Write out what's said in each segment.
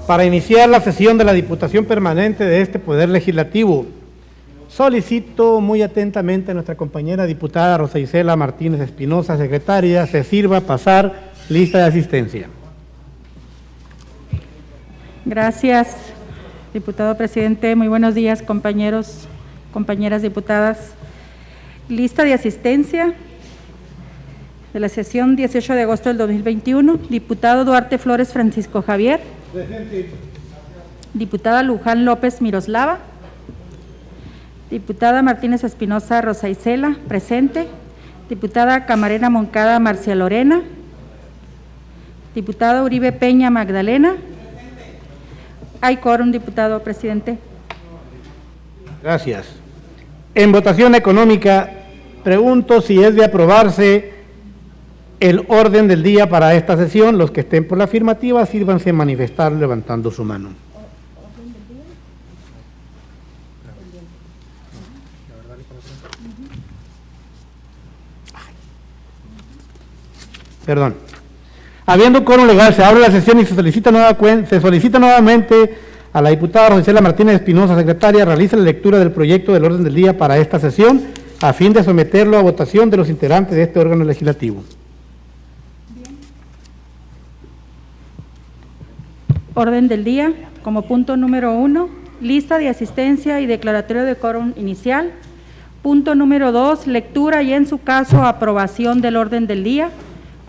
Para iniciar la sesión de la Diputación Permanente de este Poder Legislativo, solicito muy atentamente a nuestra compañera diputada Rosa Isela Martínez Espinosa, secretaria, se sirva pasar lista de asistencia. Gracias, diputado presidente. Muy buenos días, compañeros, compañeras diputadas. Lista de asistencia de la sesión 18 de agosto del 2021. Diputado Duarte Flores Francisco Javier. Presente. Diputada Luján López Miroslava. Diputada Martínez Espinosa Rosa Isela, presente. Diputada Camarena Moncada Marcia Lorena. Diputada Uribe Peña Magdalena. Presente. Hay quórum, diputado presidente. Gracias. En votación económica, pregunto si es de aprobarse el orden del día para esta sesión. Los que estén por la afirmativa, sírvanse a manifestar levantando su mano. Perdón. Habiendo quórum legal, se abre la sesión y se solicita nuevamente a la diputada Rosa Isela Martínez Espinosa, secretaria, realice la lectura del proyecto del orden del día para esta sesión, a fin de someterlo a votación de los integrantes de este órgano legislativo. Orden del día, como punto número 1, lista de asistencia y declaratorio de quórum inicial. Punto número 2, lectura y en su caso aprobación del orden del día.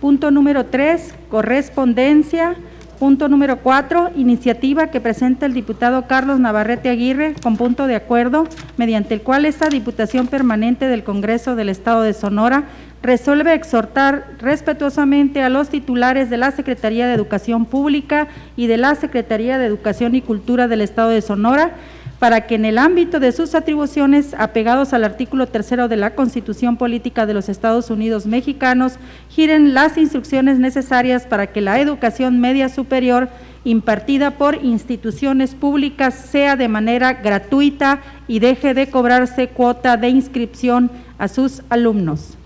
Punto número 3, correspondencia. Punto número 4, iniciativa que presenta el diputado Carlos Navarrete Aguirre con punto de acuerdo, mediante el cual esta Diputación Permanente del Congreso del Estado de Sonora resuelve exhortar respetuosamente a los titulares de la Secretaría de Educación Pública y de la Secretaría de Educación y Cultura del Estado de Sonora para que en el ámbito de sus atribuciones, apegados al artículo 3 de la Constitución Política de los Estados Unidos Mexicanos, giren las instrucciones necesarias para que la educación media superior impartida por instituciones públicas sea de manera gratuita y deje de cobrarse cuota de inscripción a sus alumnos.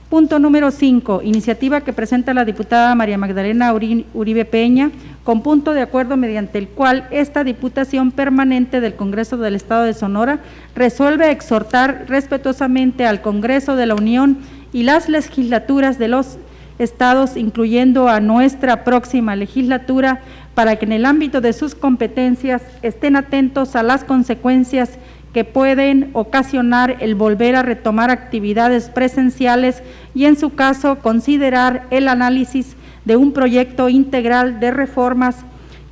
Punto número 5, iniciativa que presenta la diputada María Magdalena Uribe Peña, con punto de acuerdo mediante el cual esta Diputación Permanente del Congreso del Estado de Sonora resuelve exhortar respetuosamente al Congreso de la Unión y las legislaturas de los estados, incluyendo a nuestra próxima legislatura, para que en el ámbito de sus competencias estén atentos a las consecuencias que pueden ocasionar el volver a retomar actividades presenciales y, en su caso, considerar el análisis de un proyecto integral de reformas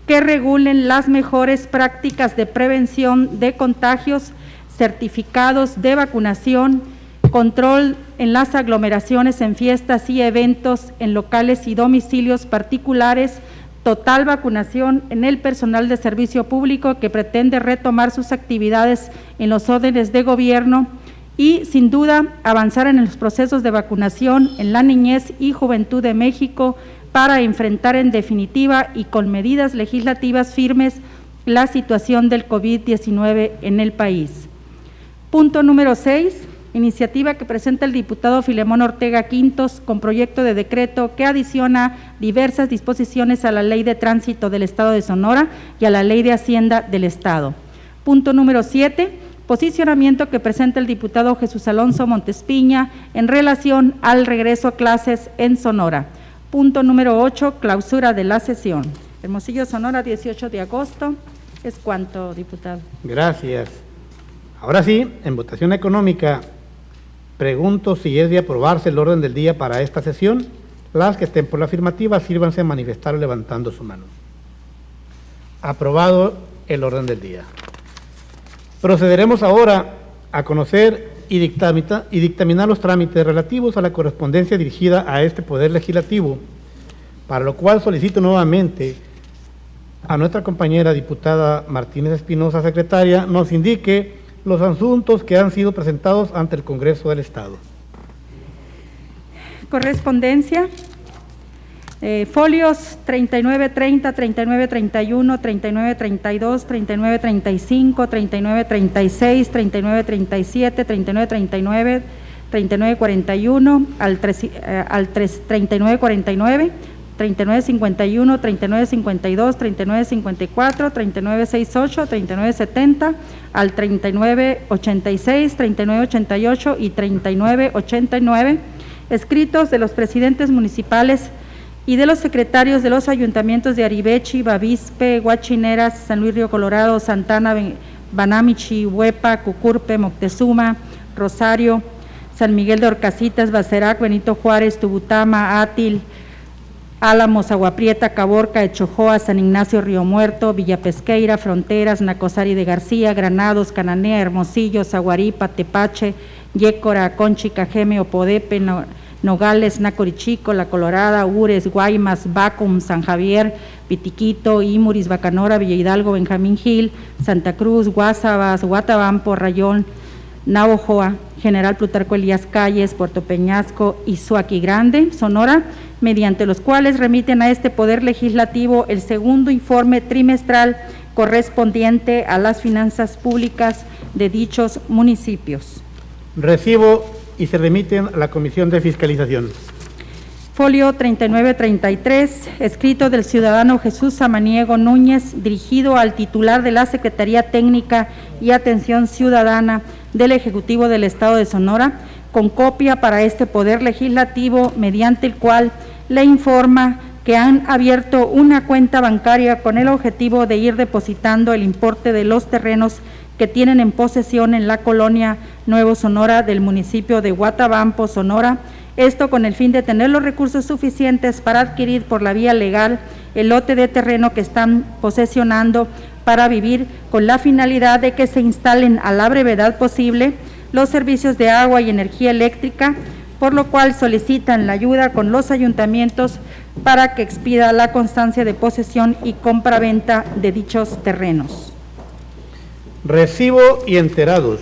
que regulen las mejores prácticas de prevención de contagios, certificados de vacunación, control en las aglomeraciones en fiestas y eventos en locales y domicilios particulares, total vacunación en el personal de servicio público que pretende retomar sus actividades en los órdenes de gobierno y, sin duda, avanzar en los procesos de vacunación en la niñez y juventud de México para enfrentar en definitiva y con medidas legislativas firmes la situación del COVID-19 en el país. Punto número 6. Iniciativa que presenta el diputado Filemón Ortega Quintos con proyecto de decreto que adiciona diversas disposiciones a la Ley de Tránsito del Estado de Sonora y a la Ley de Hacienda del Estado. Punto número 7, posicionamiento que presenta el diputado Jesús Alonso Montespiña en relación al regreso a clases en Sonora. Punto número 8, clausura de la sesión. Hermosillo, Sonora, 18 de agosto. Es cuanto, diputado. Gracias. Ahora sí, en votación económica, pregunto si es de aprobarse el orden del día para esta sesión. Las que estén por la afirmativa, sírvanse a manifestar levantando su mano. Aprobado el orden del día. Procederemos ahora a conocer y dictaminar los trámites relativos a la correspondencia dirigida a este Poder Legislativo, para lo cual solicito nuevamente a nuestra compañera diputada Martínez Espinosa, secretaria, nos indique los asuntos que han sido presentados ante el Congreso del Estado. Correspondencia, folios 3930, 3931, 3932, 3935, 3936, 3937, 3939, 3941 al 3949, 3951, 3952, 3954, 3968, 3970, al 3986, 3988 y 3989, escritos de los presidentes municipales y de los secretarios de los ayuntamientos de Aribechi, Bavispe, Huachineras, San Luis Río Colorado, Santana, Banamichi, Huepa, Cucurpe, Moctezuma, Rosario, San Miguel de Orcasitas, Bacerac, Benito Juárez, Tubutama, Átil, Álamos, Agua Prieta, Caborca, Echojoa, San Ignacio, Río Muerto, Villa Pesqueira, Fronteras, Nacosari de García, Granados, Cananea, Hermosillo, Zaguaripa, Tepache, Yécora, Conchi, Cajeme, Opodepe, Nogales, Nacorichico, La Colorada, Ures, Guaymas, Bacum, San Javier, Pitiquito, Imuris, Bacanora, Villa Hidalgo, Benjamín Gil, Santa Cruz, Guasabas, Guatabampo, Rayón, Navojoa, General Plutarco Elías Calles, Puerto Peñasco y Suaqui Grande, Sonora, mediante los cuales remiten a este Poder Legislativo el segundo informe trimestral correspondiente a las finanzas públicas de dichos municipios. Recibo y se remiten a la Comisión de Fiscalización. Folio 3933, escrito del ciudadano Jesús Samaniego Núñez, dirigido al titular de la Secretaría Técnica y Atención Ciudadana del Ejecutivo del Estado de Sonora, con copia para este Poder Legislativo, mediante el cual le informa que han abierto una cuenta bancaria con el objetivo de ir depositando el importe de los terrenos que tienen en posesión en la colonia Nuevo Sonora del municipio de Guatabampo, Sonora, esto con el fin de tener los recursos suficientes para adquirir por la vía legal el lote de terreno que están posesionando para vivir, con la finalidad de que se instalen a la brevedad posible los servicios de agua y energía eléctrica, por lo cual solicitan la ayuda con los ayuntamientos para que expida la constancia de posesión y compraventa de dichos terrenos. Recibo y enterados.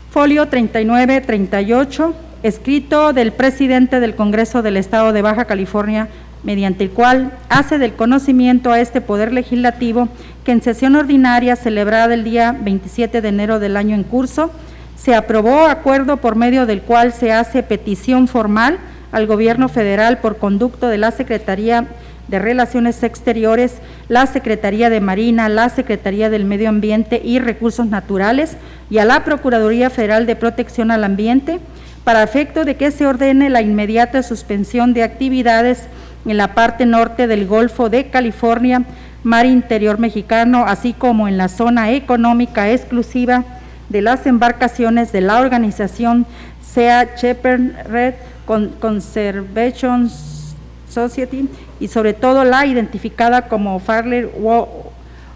Folio 3938, escrito del presidente del Congreso del Estado de Baja California, mediante el cual hace del conocimiento a este Poder Legislativo que en sesión ordinaria celebrada el día 27 de enero del año en curso, se aprobó acuerdo por medio del cual se hace petición formal al Gobierno Federal por conducto de la Secretaría de Relaciones Exteriores, la Secretaría de Marina, la Secretaría del Medio Ambiente y Recursos Naturales y a la Procuraduría Federal de Protección al Ambiente, para efecto de que se ordene la inmediata suspensión de actividades en la parte norte del Golfo de California, mar interior mexicano, así como en la zona económica exclusiva de las embarcaciones de la organización Sea Shepherd Conservation Society y sobre todo la identificada como Farley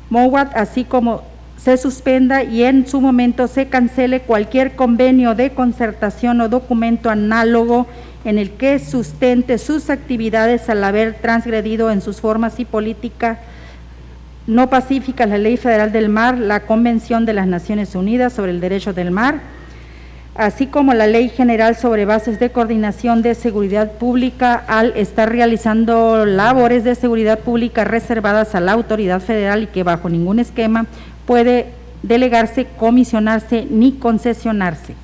Mowat, así como se suspenda y en su momento se cancele cualquier convenio de concertación o documento análogo en el que sustente sus actividades al haber transgredido en sus formas y política no pacíficas la Ley Federal del Mar, la Convención de las Naciones Unidas sobre el Derecho del Mar, así como la Ley General sobre Bases de Coordinación de Seguridad Pública, al estar realizando labores de seguridad pública reservadas a la autoridad federal y que bajo ningún esquema puede delegarse, comisionarse ni concesionarse.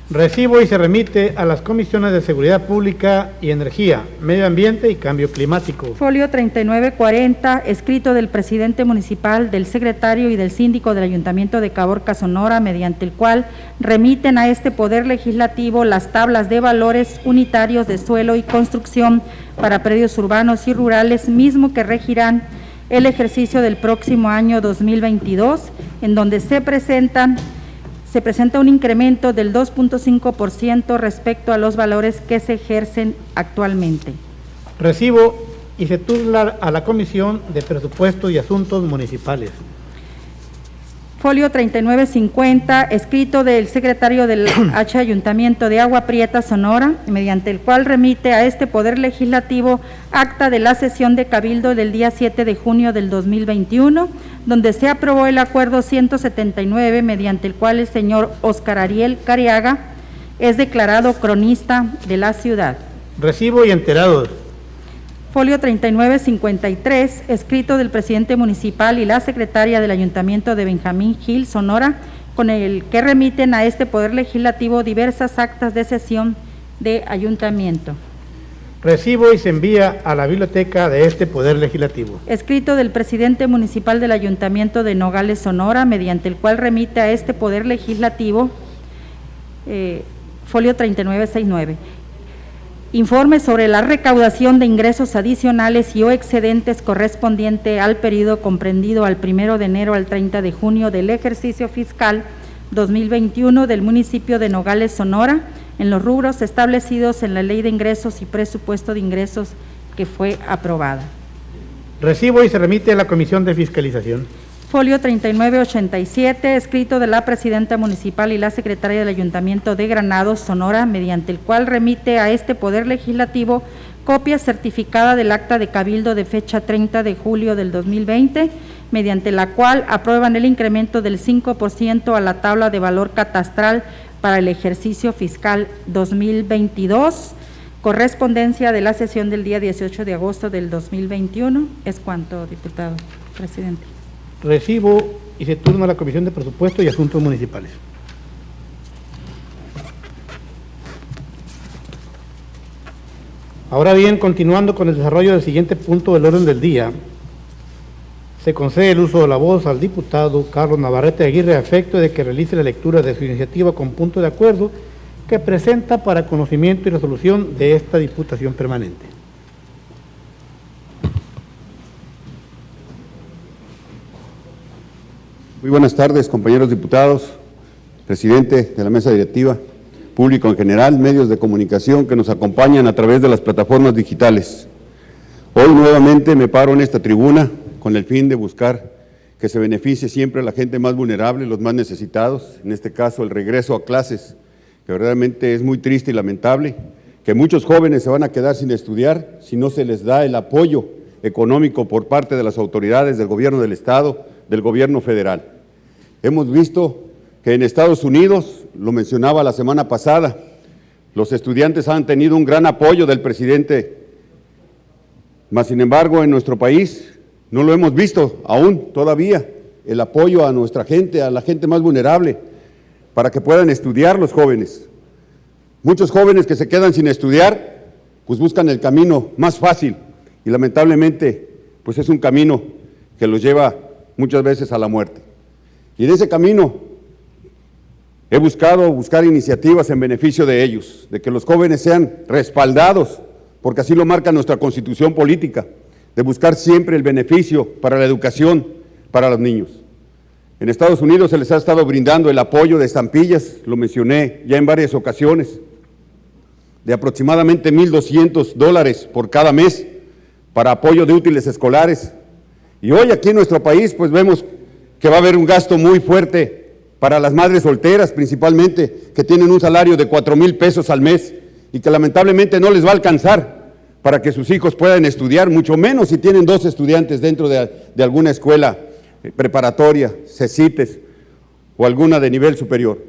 Recibo y se remite a las Comisiones de Seguridad Pública y Energía, Medio Ambiente y Cambio Climático. Folio 3940, escrito del presidente municipal, del secretario y del síndico del Ayuntamiento de Caborca, Sonora, mediante el cual remiten a este Poder Legislativo las tablas de valores unitarios de suelo y construcción para predios urbanos y rurales, mismo que regirán el ejercicio del próximo año 2022, en donde se presenta un incremento del 2.5% respecto a los valores que se ejercen actualmente. Recibo y se turna a la Comisión de Presupuesto y Asuntos Municipales. Folio 3950, escrito del secretario del H Ayuntamiento de Agua Prieta, Sonora, mediante el cual remite a este Poder Legislativo acta de la sesión de Cabildo del día 7 de junio del 2021, donde se aprobó el acuerdo 179, mediante el cual el señor Óscar Ariel Cariaga es declarado cronista de la ciudad. Recibo y enterados. Folio 3953, escrito del presidente municipal y la secretaria del Ayuntamiento de Benjamín Gil, Sonora, con el que remiten a este Poder Legislativo diversas actas de sesión de ayuntamiento. Recibo y se envía a la biblioteca de este Poder Legislativo. Escrito del presidente municipal del Ayuntamiento de Nogales, Sonora, mediante el cual remite a este Poder Legislativo, folio 3969, informe sobre la recaudación de ingresos adicionales y o excedentes correspondiente al periodo comprendido al 1 de enero al 30 de junio del ejercicio fiscal 2021 del municipio de Nogales, Sonora, en los rubros establecidos en la Ley de Ingresos y Presupuesto de Ingresos que fue aprobada. Recibo y se remite a la Comisión de Fiscalización. Folio 3987, escrito de la presidenta municipal y la secretaria del Ayuntamiento de Granados, Sonora, mediante el cual remite a este Poder Legislativo copia certificada del acta de cabildo de fecha 30 de julio del 2020, mediante la cual aprueban el incremento del 5% a la tabla de valor catastral para el ejercicio fiscal 2022, correspondencia de la sesión del día 18 de agosto del 2021. Es cuanto, diputado presidente. Recibo y se turna a la Comisión de Presupuesto y Asuntos Municipales. Ahora bien, continuando con el desarrollo del siguiente punto del orden del día, se concede el uso de la voz al diputado Carlos Navarrete Aguirre a efecto de que realice la lectura de su iniciativa con punto de acuerdo que presenta para conocimiento y resolución de esta Diputación Permanente. Muy buenas tardes, compañeros diputados, presidente de la mesa directiva, público en general, medios de comunicación que nos acompañan a través de las plataformas digitales. Hoy nuevamente me paro en esta tribuna con el fin de buscar que se beneficie siempre a la gente más vulnerable, los más necesitados, en este caso el regreso a clases, que verdaderamente es muy triste y lamentable, que muchos jóvenes se van a quedar sin estudiar si no se les da el apoyo económico por parte de las autoridades del gobierno del Estado, del gobierno federal. Hemos visto que en Estados Unidos, lo mencionaba la semana pasada, los estudiantes han tenido un gran apoyo del presidente, mas sin embargo en nuestro país no lo hemos visto aún todavía, el apoyo a nuestra gente, a la gente más vulnerable, para que puedan estudiar los jóvenes. Muchos jóvenes que se quedan sin estudiar, pues buscan el camino más fácil y lamentablemente, pues es un camino que los lleva muchas veces a la muerte. Y en ese camino he buscar iniciativas en beneficio de ellos, de que los jóvenes sean respaldados, porque así lo marca nuestra Constitución política, de buscar siempre el beneficio para la educación para los niños. En Estados Unidos se les ha estado brindando el apoyo de estampillas, lo mencioné ya en varias ocasiones, de aproximadamente $1,200 por cada mes para apoyo de útiles escolares. Y hoy aquí en nuestro país pues vemos que va a haber un gasto muy fuerte para las madres solteras principalmente, que tienen un salario de 4,000 pesos al mes y que lamentablemente no les va a alcanzar para que sus hijos puedan estudiar, mucho menos si tienen 2 estudiantes dentro de alguna escuela preparatoria, CECITES o alguna de nivel superior.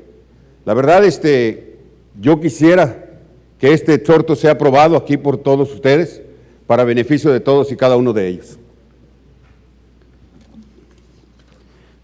La verdad, yo quisiera que este exhorto sea aprobado aquí por todos ustedes para beneficio de todos y cada uno de ellos.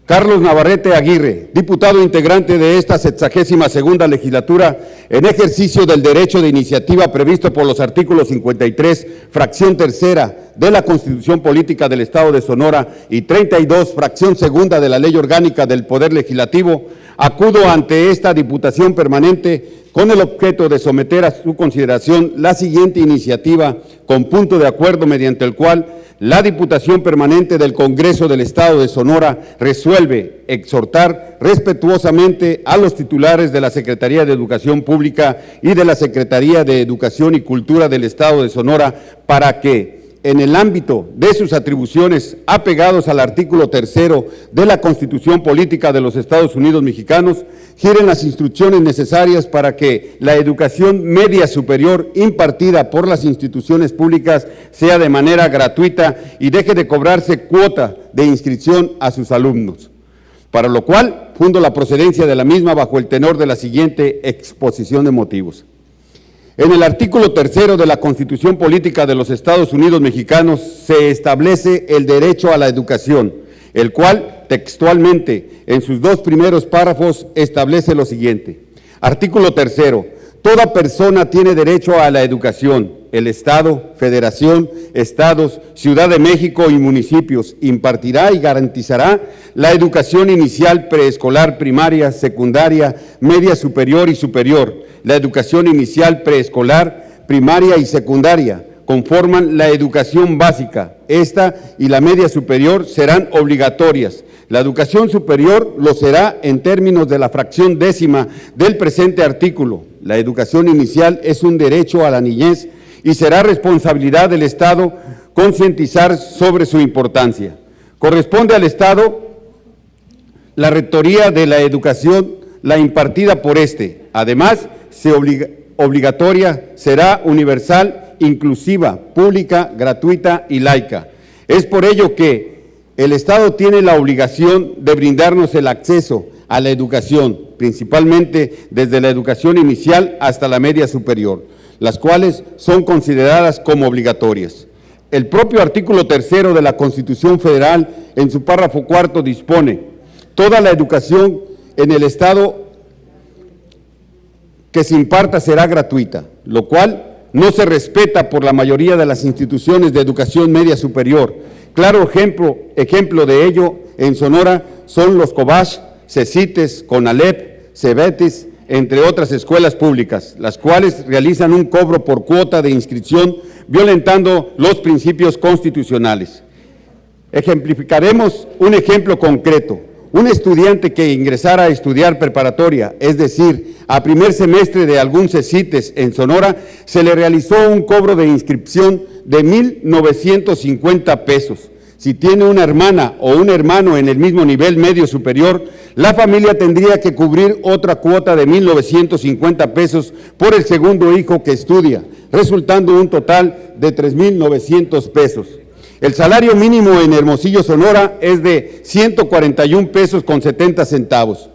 Carlos Navarrete Aguirre, diputado integrante de esta 62ª legislatura, en ejercicio del derecho de iniciativa previsto por los artículos 53, fracción tercera de la Constitución Política del Estado de Sonora y 32, fracción segunda de la Ley Orgánica del Poder Legislativo, acudo ante esta Diputación Permanente con el objeto de someter a su consideración la siguiente iniciativa con punto de acuerdo mediante el cual la Diputación Permanente del Congreso del Estado de Sonora resuelve exhortar respetuosamente a los titulares de la Secretaría de Educación Pública y de la Secretaría de Educación y Cultura del Estado de Sonora para que, en el ámbito de sus atribuciones apegados al artículo 3º de la Constitución Política de los Estados Unidos Mexicanos, giren las instrucciones necesarias para que la educación media superior impartida por las instituciones públicas sea de manera gratuita y deje de cobrarse cuota de inscripción a sus alumnos, para lo cual fundo la procedencia de la misma bajo el tenor de la siguiente exposición de motivos. En el artículo 3º de la Constitución Política de los Estados Unidos Mexicanos se establece el derecho a la educación, el cual textualmente en sus 2 primeros párrafos establece lo siguiente. Artículo 3º. Toda persona tiene derecho a la educación, el Estado, Federación, Estados, Ciudad de México y municipios impartirá y garantizará la educación inicial, preescolar, primaria, secundaria, media superior y superior. La educación inicial, preescolar, primaria y secundaria conforman la educación básica. Esta y la media superior serán obligatorias. La educación superior lo será en términos de la fracción décima del presente artículo. La educación inicial es un derecho a la niñez y será responsabilidad del Estado concientizar sobre su importancia. Corresponde al Estado la rectoría de la educación, la impartida por este. Además, obligatoria, será universal, inclusiva, pública, gratuita y laica. Es por ello que el Estado tiene la obligación de brindarnos el acceso a la educación, principalmente desde la educación inicial hasta la media superior, las cuales son consideradas como obligatorias. El propio artículo 3 de la Constitución Federal, en su párrafo 4, dispone: toda la educación en el Estado que se imparta será gratuita, lo cual no se respeta por la mayoría de las instituciones de educación media superior. Claro ejemplo de ello en Sonora son los COBACH, CECITES, CONALEP, CEBETIS, entre otras escuelas públicas, las cuales realizan un cobro por cuota de inscripción, violentando los principios constitucionales. Ejemplificaremos un ejemplo concreto. Un estudiante que ingresara a estudiar preparatoria, es decir, a primer semestre de algún CECITES en Sonora, se le realizó un cobro de inscripción de 1,950 pesos. Si tiene una hermana o un hermano en el mismo nivel medio superior, la familia tendría que cubrir otra cuota de 1,950 pesos por el segundo hijo que estudia, resultando un total de 3,900 pesos. El salario mínimo en Hermosillo, Sonora, es de 141 pesos con 70 centavos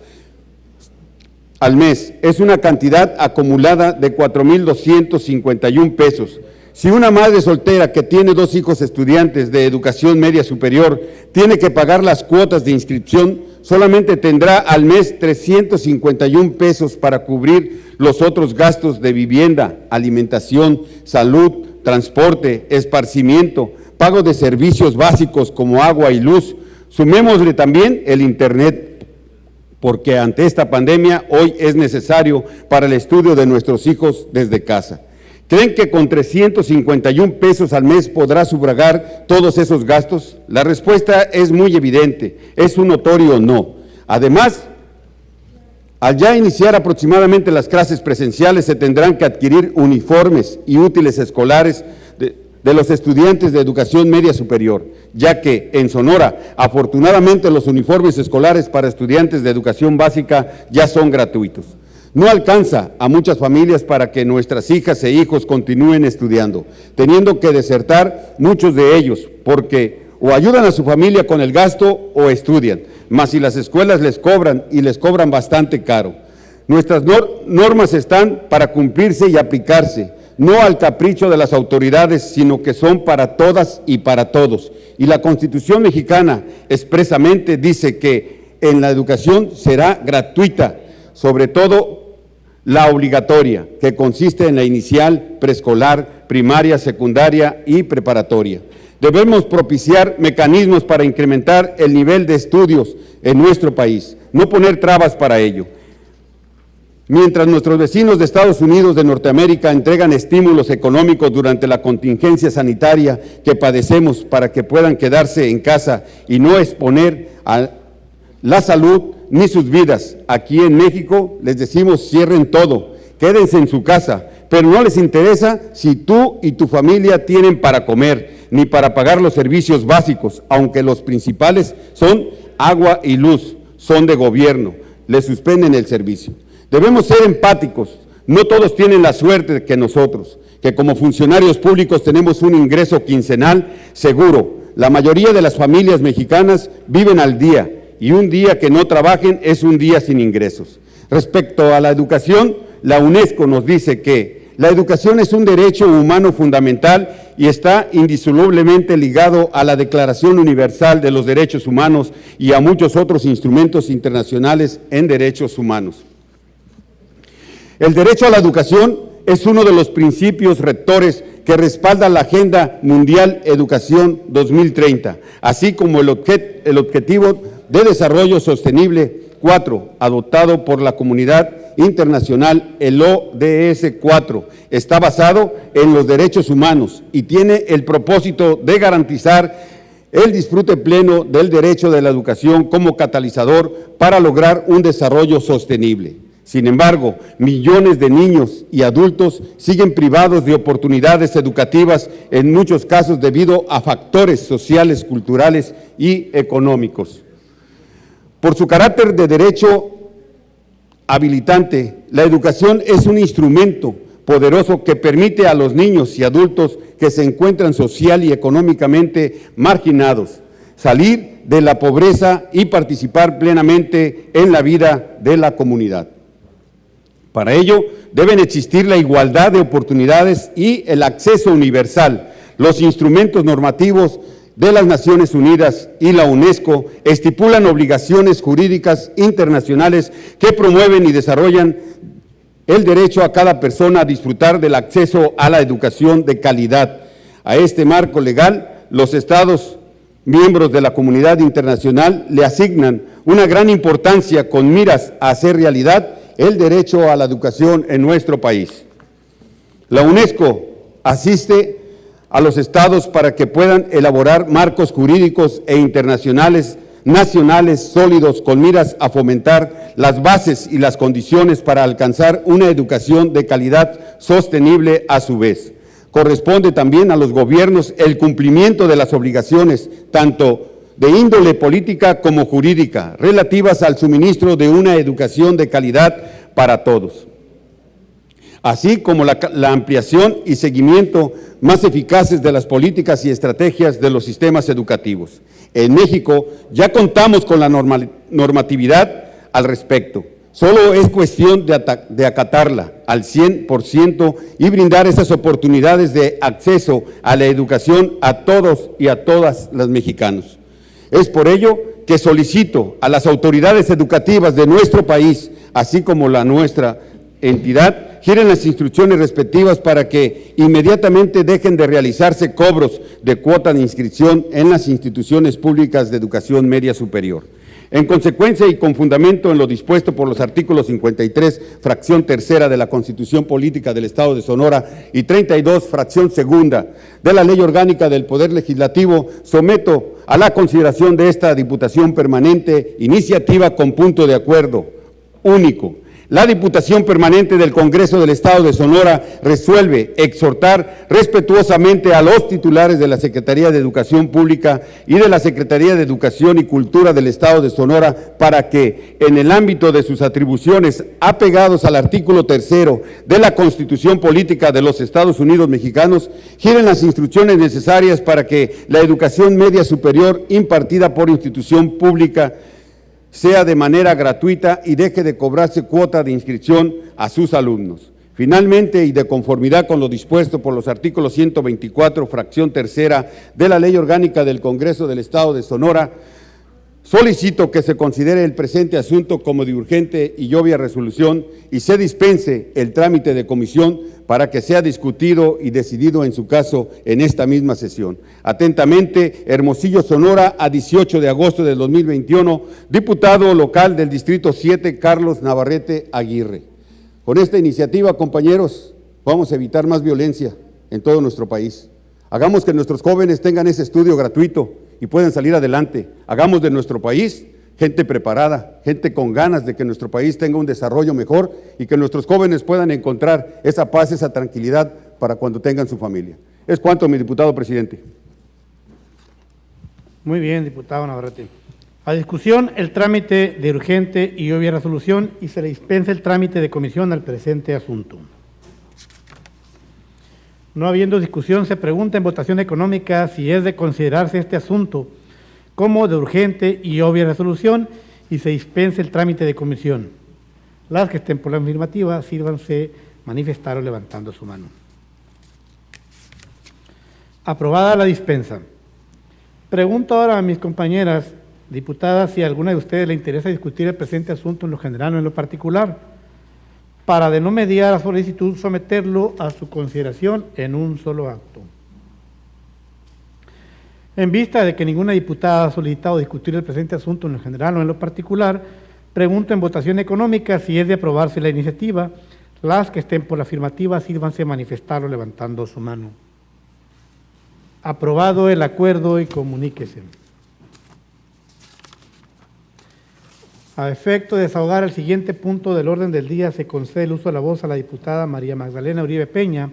al mes. Es una cantidad acumulada de 4,251 pesos. Si una madre soltera que tiene 2 hijos estudiantes de educación media superior tiene que pagar las cuotas de inscripción, solamente tendrá al mes 351 pesos para cubrir los otros gastos de vivienda, alimentación, salud, transporte, esparcimiento, pago de servicios básicos como agua y luz. Sumémosle también el internet, porque ante esta pandemia hoy es necesario para el estudio de nuestros hijos desde casa. ¿Creen que con 351 pesos al mes podrá sufragar todos esos gastos? La respuesta es muy evidente, es un notorio no. Además, al ya iniciar aproximadamente las clases presenciales, se tendrán que adquirir uniformes y útiles escolares de los estudiantes de educación media superior, ya que en Sonora, afortunadamente, los uniformes escolares para estudiantes de educación básica ya son gratuitos. No alcanza a muchas familias para que nuestras hijas e hijos continúen estudiando, teniendo que desertar muchos de ellos, porque o ayudan a su familia con el gasto o estudian, mas si las escuelas les cobran y les cobran bastante caro. Nuestras normas están para cumplirse y aplicarse, no al capricho de las autoridades, sino que son para todas y para todos. Y la Constitución mexicana expresamente dice que en la educación será gratuita, sobre todo la obligatoria, que consiste en la inicial, preescolar, primaria, secundaria y preparatoria. Debemos propiciar mecanismos para incrementar el nivel de estudios en nuestro país, no poner trabas para ello. Mientras nuestros vecinos de Estados Unidos de Norteamérica entregan estímulos económicos durante la contingencia sanitaria que padecemos para que puedan quedarse en casa y no exponer a la salud ni sus vidas, aquí en México les decimos cierren todo, quédense en su casa, pero no les interesa si tú y tu familia tienen para comer, ni para pagar los servicios básicos, aunque los principales son agua y luz, son de gobierno, les suspenden el servicio. Debemos ser empáticos, no todos tienen la suerte que nosotros, que como funcionarios públicos tenemos un ingreso quincenal seguro. La mayoría de las familias mexicanas viven al día y un día que no trabajen es un día sin ingresos. Respecto a la educación, la UNESCO nos dice que la educación es un derecho humano fundamental y está indisolublemente ligado a la Declaración Universal de los Derechos Humanos y a muchos otros instrumentos internacionales en derechos humanos. El derecho a la educación es uno de los principios rectores que respalda la Agenda Mundial Educación 2030, así como el Objetivo de Desarrollo Sostenible 4, adoptado por la comunidad internacional, el ODS 4. Está basado en los derechos humanos y tiene el propósito de garantizar el disfrute pleno del derecho de la educación como catalizador para lograr un desarrollo sostenible. Sin embargo, millones de niños y adultos siguen privados de oportunidades educativas, en muchos casos debido a factores sociales, culturales y económicos. Por su carácter de derecho habilitante, la educación es un instrumento poderoso que permite a los niños y adultos que se encuentran social y económicamente marginados salir de la pobreza y participar plenamente en la vida de la comunidad. Para ello, deben existir la igualdad de oportunidades y el acceso universal. Los instrumentos normativos de las Naciones Unidas y la UNESCO estipulan obligaciones jurídicas internacionales que promueven y desarrollan el derecho a cada persona a disfrutar del acceso a la educación de calidad. A este marco legal, los Estados miembros de la comunidad internacional le asignan una gran importancia con miras a hacer realidad el derecho a la educación en nuestro país. La UNESCO asiste a los estados para que puedan elaborar marcos jurídicos e internacionales nacionales sólidos con miras a fomentar las bases y las condiciones para alcanzar una educación de calidad sostenible a su vez. Corresponde también a los gobiernos el cumplimiento de las obligaciones, tanto de índole política como jurídica, relativas al suministro de una educación de calidad para todos, así como la ampliación y seguimiento más eficaces de las políticas y estrategias de los sistemas educativos. En México ya contamos con la normatividad al respecto. Solo es cuestión de acatarla al 100% y brindar esas oportunidades de acceso a la educación a todos y a todas las mexicanos. Es por ello que solicito a las autoridades educativas de nuestro país, así como la nuestra entidad, giren las instrucciones respectivas para que inmediatamente dejen de realizarse cobros de cuota de inscripción en las instituciones públicas de educación media superior. En consecuencia y con fundamento en lo dispuesto por los artículos 53, fracción tercera de la Constitución Política del Estado de Sonora y 32, fracción segunda de la Ley Orgánica del Poder Legislativo, someto a la consideración de esta Diputación Permanente iniciativa con punto de acuerdo único. La Diputación Permanente del Congreso del Estado de Sonora resuelve exhortar respetuosamente a los titulares de la Secretaría de Educación Pública y de la Secretaría de Educación y Cultura del Estado de Sonora para que, en el ámbito de sus atribuciones apegados al artículo 3 de la Constitución Política de los Estados Unidos Mexicanos, giren las instrucciones necesarias para que la educación media superior impartida por institución pública sea de manera gratuita y deje de cobrarse cuota de inscripción a sus alumnos. Finalmente, y de conformidad con lo dispuesto por los artículos 124, fracción tercera de la Ley Orgánica del Congreso del Estado de Sonora, solicito que se considere el presente asunto como de urgente y obvia resolución y se dispense el trámite de comisión para que sea discutido y decidido en su caso en esta misma sesión. Atentamente, Hermosillo, Sonora, a 18 de agosto del 2021, diputado local del Distrito 7, Carlos Navarrete Aguirre. Con esta iniciativa, compañeros, vamos a evitar más violencia en todo nuestro país. Hagamos que nuestros jóvenes tengan ese estudio gratuito y puedan salir adelante. Hagamos de nuestro país gente preparada, gente con ganas de que nuestro país tenga un desarrollo mejor y que nuestros jóvenes puedan encontrar esa paz, esa tranquilidad para cuando tengan su familia. Es cuanto, mi diputado presidente. Muy bien, diputado Navarrete. A discusión el trámite de urgente y obvia resolución y se le dispensa el trámite de comisión al presente asunto. No habiendo discusión, se pregunta en votación económica si es de considerarse este asunto como de urgente y obvia resolución y se dispense el trámite de comisión. Las que estén por la afirmativa, sírvanse manifestar o levantando su mano. Aprobada la dispensa. Pregunto ahora a mis compañeras diputadas si a alguna de ustedes le interesa discutir el presente asunto en lo general o en lo particular. para, de no mediar la solicitud, someterlo a su consideración en un solo acto. En vista de que ninguna diputada ha solicitado discutir el presente asunto en lo general o en lo particular, pregunto en votación económica si es de aprobarse la iniciativa. Las que estén por la afirmativa, sírvanse a manifestarlo levantando su mano. Aprobado el acuerdo y comuníquese. A efecto de desahogar el siguiente punto del orden del día, se concede el uso de la voz a la diputada María Magdalena Uribe Peña,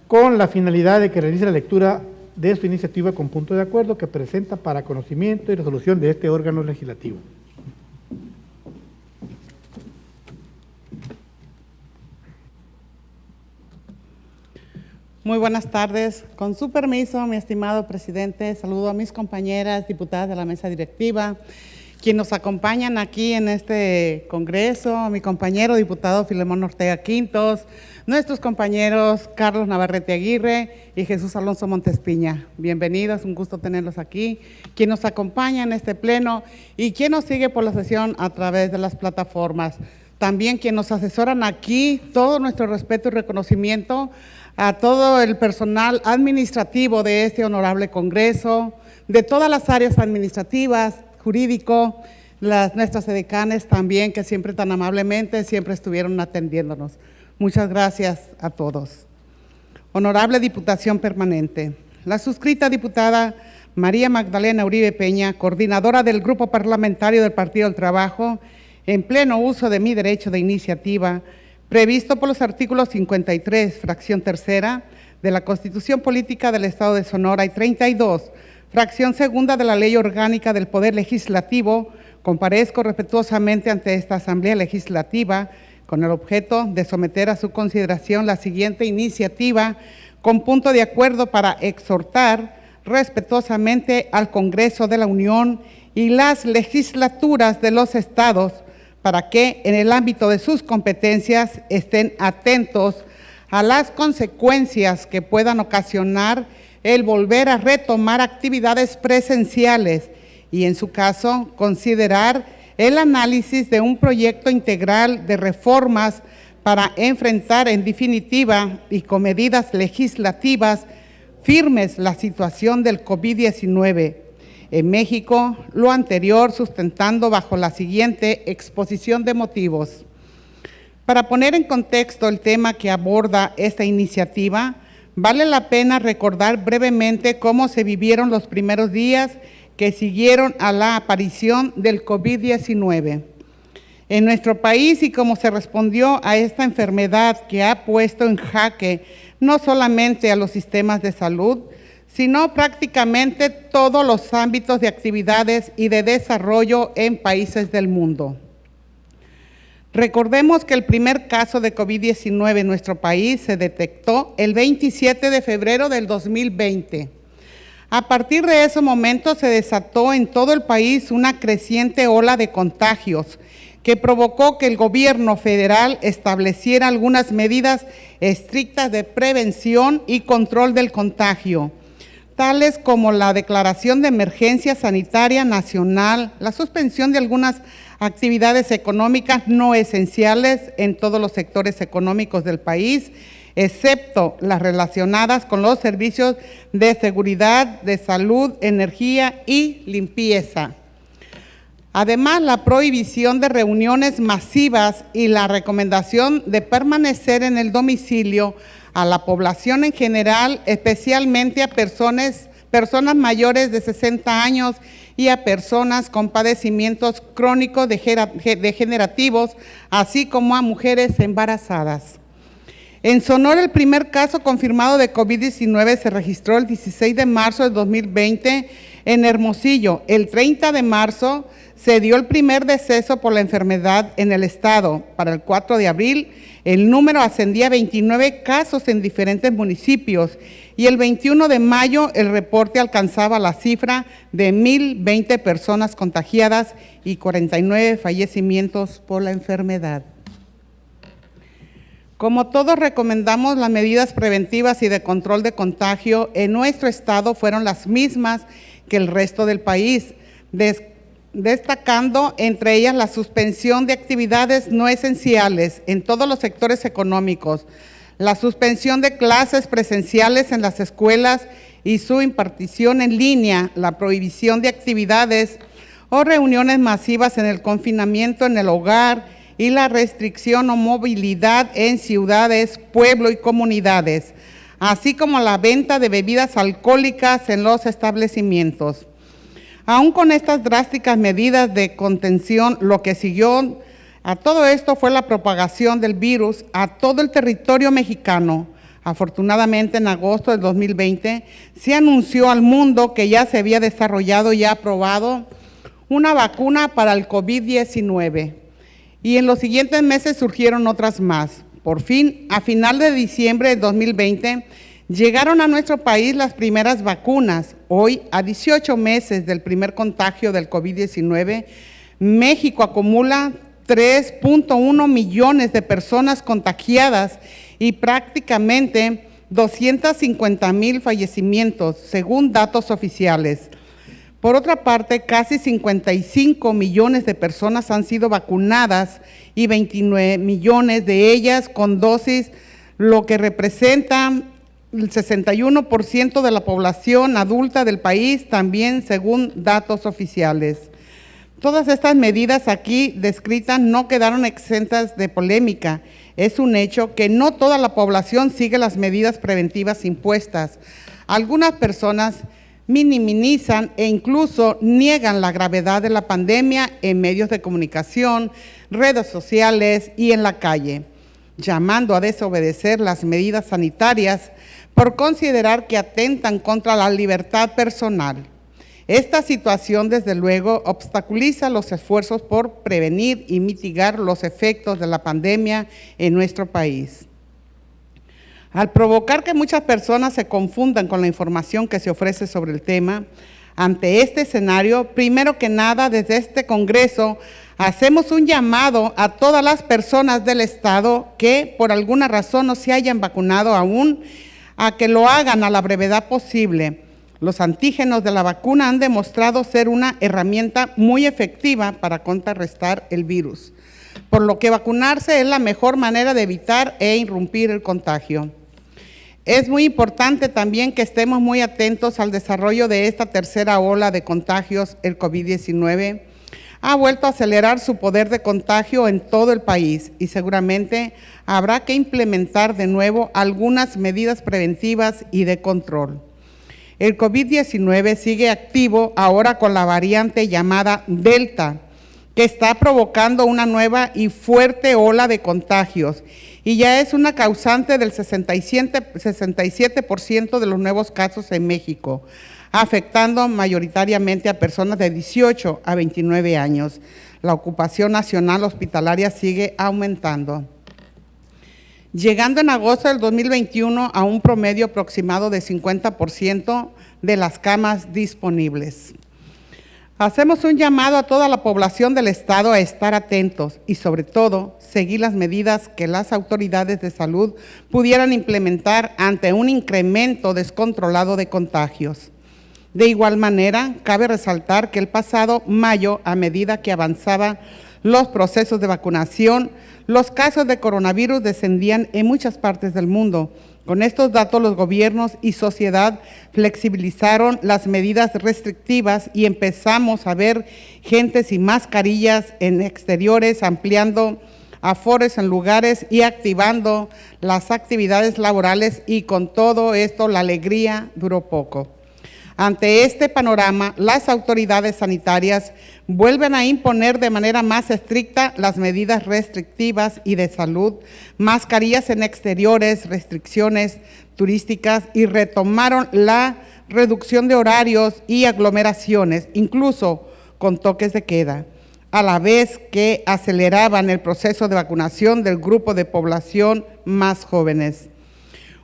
con la finalidad de que realice la lectura de su iniciativa con punto de acuerdo que presenta para conocimiento y resolución de este órgano legislativo. Muy buenas tardes. Con su permiso, mi estimado presidente, saludo a mis compañeras diputadas de la mesa directiva, quienes nos acompañan aquí en este congreso, a mi compañero diputado Filemón Ortega Quintos, nuestros compañeros Carlos Navarrete Aguirre y Jesús Alonso Montespiña. Bienvenidos, un gusto tenerlos aquí, quien nos acompaña en este pleno y quien nos sigue por la sesión a través de las plataformas. También quien nos asesoran aquí, todo nuestro respeto y reconocimiento a todo el personal administrativo de este honorable Congreso, de todas las áreas administrativas, jurídico, nuestras edecanes también, que siempre tan amablemente siempre estuvieron atendiéndonos. Muchas gracias a todos. Honorable Diputación Permanente, la suscrita diputada María Magdalena Uribe Peña, coordinadora del Grupo Parlamentario del Partido del Trabajo, en pleno uso de mi derecho de iniciativa, previsto por los artículos 53, fracción tercera, de la Constitución Política del Estado de Sonora y 32, fracción segunda de la Ley Orgánica del Poder Legislativo, comparezco respetuosamente ante esta Asamblea Legislativa con el objeto de someter a su consideración la siguiente iniciativa con punto de acuerdo para exhortar respetuosamente al Congreso de la Unión y las legislaturas de los estados para que en el ámbito de sus competencias estén atentos a las consecuencias que puedan ocasionar el volver a retomar actividades presenciales y, en su caso, considerar el análisis de un proyecto integral de reformas para enfrentar en definitiva y con medidas legislativas firmes la situación del COVID-19 en México, lo anterior sustentando bajo la siguiente exposición de motivos. Para poner en contexto el tema que aborda esta iniciativa, vale la pena recordar brevemente cómo se vivieron los primeros días que siguieron a la aparición del COVID-19 en nuestro país y cómo se respondió a esta enfermedad que ha puesto en jaque no solamente a los sistemas de salud, sino prácticamente todos los ámbitos de actividades y de desarrollo en países del mundo. Recordemos que el primer caso de COVID-19 en nuestro país se detectó el 27 de febrero del 2020. A partir de ese momento se desató en todo el país una creciente ola de contagios que provocó que el gobierno federal estableciera algunas medidas estrictas de prevención y control del contagio, tales como la declaración de emergencia sanitaria nacional, la suspensión de algunas actividades económicas no esenciales en todos los sectores económicos del país, excepto las relacionadas con los servicios de seguridad, de salud, energía y limpieza. Además, la prohibición de reuniones masivas y la recomendación de permanecer en el domicilio a la población en general, especialmente a personas mayores de 60 años y a personas con padecimientos crónicos degenerativos, así como a mujeres embarazadas. En Sonora, el primer caso confirmado de COVID-19 se registró el 16 de marzo de 2020 en Hermosillo. El 30 de marzo se dio el primer deceso por la enfermedad en el estado. Para el 4 de abril, el número ascendía a 29 casos en diferentes municipios y el 21 de mayo el reporte alcanzaba la cifra de 1,020 personas contagiadas y 49 fallecimientos por la enfermedad. Como todos recomendamos, las medidas preventivas y de control de contagio en nuestro estado fueron las mismas que el resto del país, destacando entre ellas la suspensión de actividades no esenciales en todos los sectores económicos, la suspensión de clases presenciales en las escuelas y su impartición en línea, la prohibición de actividades o reuniones masivas en el confinamiento en el hogar y la restricción o movilidad en ciudades, pueblos y comunidades, así como la venta de bebidas alcohólicas en los establecimientos. Aún con estas drásticas medidas de contención, lo que siguió a todo esto fue la propagación del virus a todo el territorio mexicano. Afortunadamente, en agosto del 2020, se anunció al mundo que ya se había desarrollado y aprobado una vacuna para el COVID-19. Y en los siguientes meses surgieron otras más. Por fin, a final de diciembre de 2020, llegaron a nuestro país las primeras vacunas. Hoy, a 18 meses del primer contagio del COVID-19, México acumula 3.1 millones de personas contagiadas y prácticamente 250,000 fallecimientos, según datos oficiales. Por otra parte, casi 55 millones de personas han sido vacunadas y 29 millones de ellas con dosis, lo que representa el 61% de la población adulta del país, también según datos oficiales. Todas estas medidas aquí descritas no quedaron exentas de polémica. Es un hecho que no toda la población sigue las medidas preventivas impuestas. Algunas personas minimizan e incluso niegan la gravedad de la pandemia en medios de comunicación, redes sociales y en la calle, llamando a desobedecer las medidas sanitarias por considerar que atentan contra la libertad personal. Esta situación, desde luego, obstaculiza los esfuerzos por prevenir y mitigar los efectos de la pandemia en nuestro país. Al provocar que muchas personas se confundan con la información que se ofrece sobre el tema, ante este escenario, primero que nada, desde este Congreso, hacemos un llamado a todas las personas del Estado que por alguna razón no se hayan vacunado aún, a que lo hagan a la brevedad posible. Los antígenos de la vacuna han demostrado ser una herramienta muy efectiva para contrarrestar el virus, por lo que vacunarse es la mejor manera de evitar e irrumpir el contagio. Es muy importante también que estemos muy atentos al desarrollo de esta tercera ola de contagios. El COVID-19 ha vuelto a acelerar su poder de contagio en todo el país y seguramente habrá que implementar de nuevo algunas medidas preventivas y de control. El COVID-19 sigue activo ahora con la variante llamada Delta, que está provocando una nueva y fuerte ola de contagios y ya es una causante del 67% de los nuevos casos en México, afectando mayoritariamente a personas de 18 a 29 años. La ocupación nacional hospitalaria sigue aumentando, llegando en agosto del 2021 a un promedio aproximado de 50% de las camas disponibles. Hacemos un llamado a toda la población del Estado a estar atentos y, sobre todo, seguir las medidas que las autoridades de salud pudieran implementar ante un incremento descontrolado de contagios. De igual manera, cabe resaltar que el pasado mayo, a medida que avanzaban los procesos de vacunación, los casos de coronavirus descendían en muchas partes del mundo. Con estos datos, los gobiernos y sociedad flexibilizaron las medidas restrictivas y empezamos a ver gente sin mascarillas en exteriores, ampliando aforos en lugares y activando las actividades laborales, y con todo esto la alegría duró poco. Ante este panorama, las autoridades sanitarias vuelven a imponer de manera más estricta las medidas restrictivas y de salud, mascarillas en exteriores, restricciones turísticas, y retomaron la reducción de horarios y aglomeraciones, incluso con toques de queda, a la vez que aceleraban el proceso de vacunación del grupo de población más jóvenes.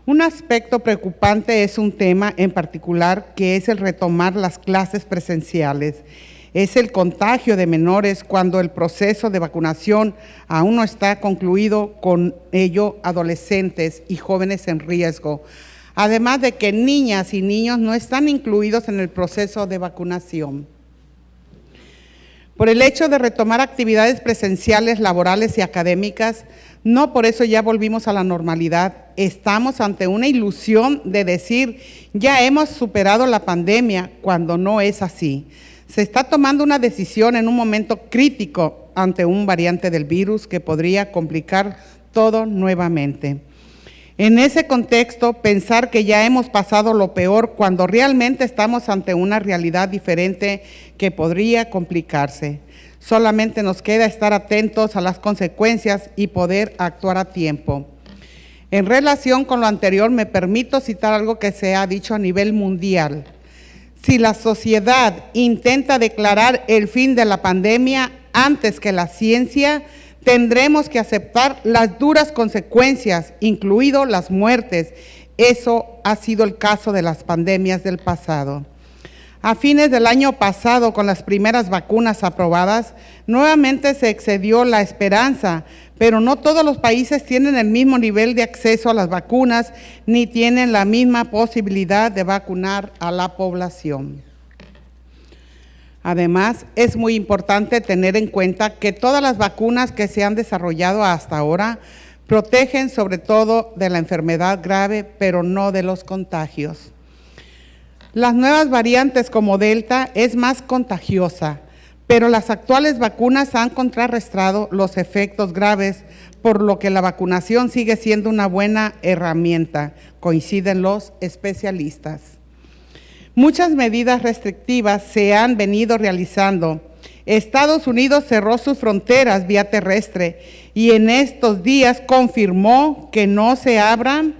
Un aspecto preocupante es un tema en particular, que es el retomar las clases presenciales. Es el contagio de menores cuando el proceso de vacunación aún no está concluido, con ello adolescentes y jóvenes en riesgo, además de que niñas y niños no están incluidos en el proceso de vacunación. Por el hecho de retomar actividades presenciales, laborales y académicas, no por eso ya volvimos a la normalidad. Estamos ante una ilusión de decir, ya hemos superado la pandemia, cuando no es así. Se está tomando una decisión en un momento crítico ante un variante del virus que podría complicar todo nuevamente. En ese contexto, pensar que ya hemos pasado lo peor cuando realmente estamos ante una realidad diferente que podría complicarse. Solamente nos queda estar atentos a las consecuencias y poder actuar a tiempo. En relación con lo anterior, me permito citar algo que se ha dicho a nivel mundial. Si la sociedad intenta declarar el fin de la pandemia antes que la ciencia, tendremos que aceptar las duras consecuencias, incluido las muertes. Eso ha sido el caso de las pandemias del pasado. A fines del año pasado, con las primeras vacunas aprobadas, nuevamente se excedió la esperanza, pero no todos los países tienen el mismo nivel de acceso a las vacunas, ni tienen la misma posibilidad de vacunar a la población. Además, es muy importante tener en cuenta que todas las vacunas que se han desarrollado hasta ahora protegen sobre todo de la enfermedad grave, pero no de los contagios. Las nuevas variantes como Delta es más contagiosa, pero las actuales vacunas han contrarrestado los efectos graves, por lo que la vacunación sigue siendo una buena herramienta, coinciden los especialistas. Muchas medidas restrictivas se han venido realizando. Estados Unidos cerró sus fronteras vía terrestre y en estos días confirmó que no se abran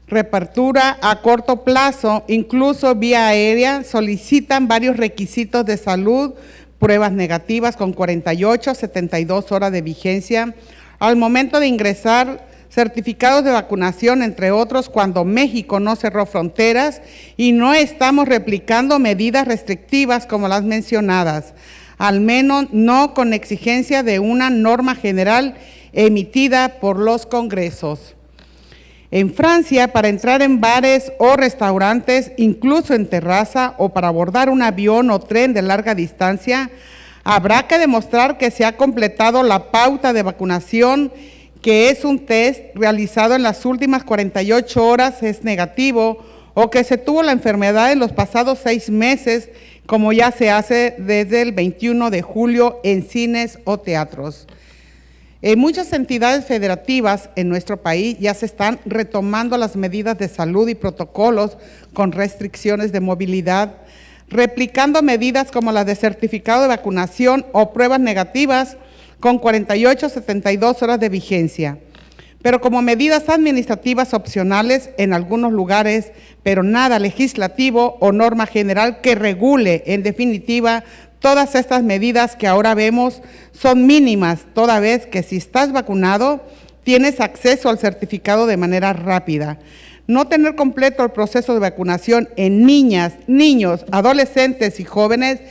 reapertura a corto plazo, incluso vía aérea. Solicitan varios requisitos de salud, pruebas negativas con 48 a 72 horas de vigencia. Al momento de ingresar, certificados de vacunación, entre otros, cuando México no cerró fronteras y no estamos replicando medidas restrictivas como las mencionadas, al menos no con exigencia de una norma general emitida por los congresos. En Francia, para entrar en bares o restaurantes, incluso en terraza, o para abordar un avión o tren de larga distancia, habrá que demostrar que se ha completado la pauta de vacunación, que es un test realizado en las últimas 48 horas es negativo, o que se tuvo la enfermedad en los pasados 6 meses, como ya se hace desde el 21 de julio en cines o teatros. En muchas entidades federativas en nuestro país ya se están retomando las medidas de salud y protocolos con restricciones de movilidad, replicando medidas como las de certificado de vacunación o pruebas negativas con 48 a 72 horas de vigencia, pero como medidas administrativas opcionales en algunos lugares, pero nada legislativo o norma general que regule, en definitiva, todas estas medidas que ahora vemos son mínimas, toda vez que si estás vacunado, tienes acceso al certificado de manera rápida. No tener completo el proceso de vacunación en niñas, niños, adolescentes y jóvenes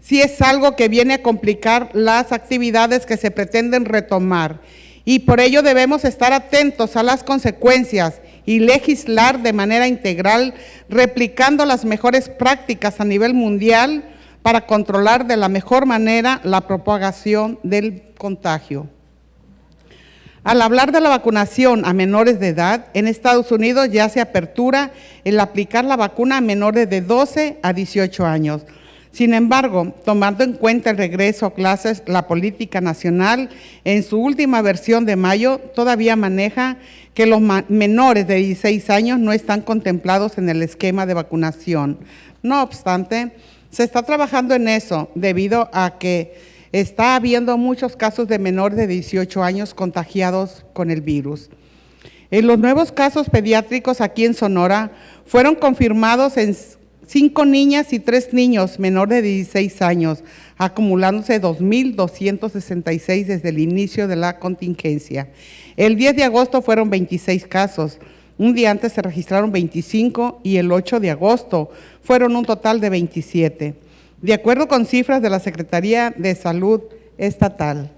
sí es algo que viene a complicar las actividades que se pretenden retomar, y por ello debemos estar atentos a las consecuencias y legislar de manera integral, replicando las mejores prácticas a nivel mundial para controlar de la mejor manera la propagación del contagio. Al hablar de la vacunación a menores de edad, en Estados Unidos ya se apertura el aplicar la vacuna a menores de 12 a 18 años. Sin embargo, tomando en cuenta el regreso a clases, la política nacional, en su última versión de mayo, todavía maneja que los menores de 16 años no están contemplados en el esquema de vacunación. No obstante, se está trabajando en eso, debido a que está habiendo muchos casos de menores de 18 años contagiados con el virus. En los nuevos casos pediátricos aquí en Sonora, fueron confirmados en 5 niñas y 3 niños menores de 16 años, acumulándose 2.266 desde el inicio de la contingencia. El 10 de agosto fueron 26 casos, un día antes se registraron 25 y el 8 de agosto fueron un total de 27, de acuerdo con cifras de la Secretaría de Salud Estatal.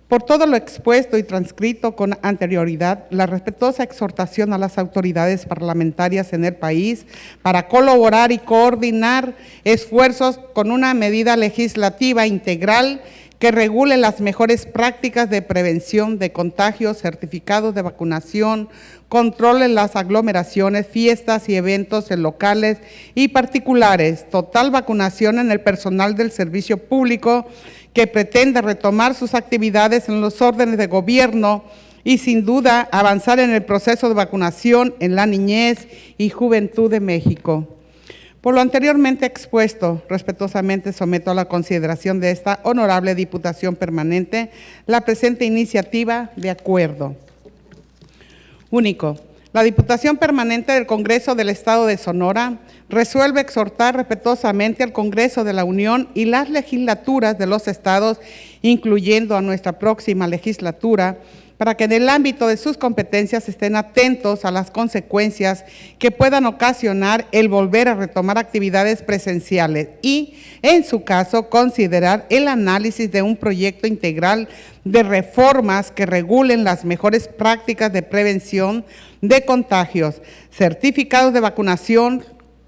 Por todo lo expuesto y transcrito con anterioridad, la respetuosa exhortación a las autoridades parlamentarias en el país para colaborar y coordinar esfuerzos con una medida legislativa integral que regule las mejores prácticas de prevención de contagios, certificados de vacunación, controle las aglomeraciones, fiestas y eventos en locales y particulares, total vacunación en el personal del servicio público que pretenda retomar sus actividades en los órdenes de gobierno y sin duda avanzar en el proceso de vacunación en la niñez y juventud de México. Por lo anteriormente expuesto, respetuosamente someto a la consideración de esta honorable Diputación Permanente la presente iniciativa de acuerdo. Único. La Diputación Permanente del Congreso del Estado de Sonora resuelve exhortar respetuosamente al Congreso de la Unión y las legislaturas de los estados, incluyendo a nuestra próxima legislatura, para que en el ámbito de sus competencias estén atentos a las consecuencias que puedan ocasionar el volver a retomar actividades presenciales y, en su caso, considerar el análisis de un proyecto integral de reformas que regulen las mejores prácticas de prevención de contagios, certificados de vacunación,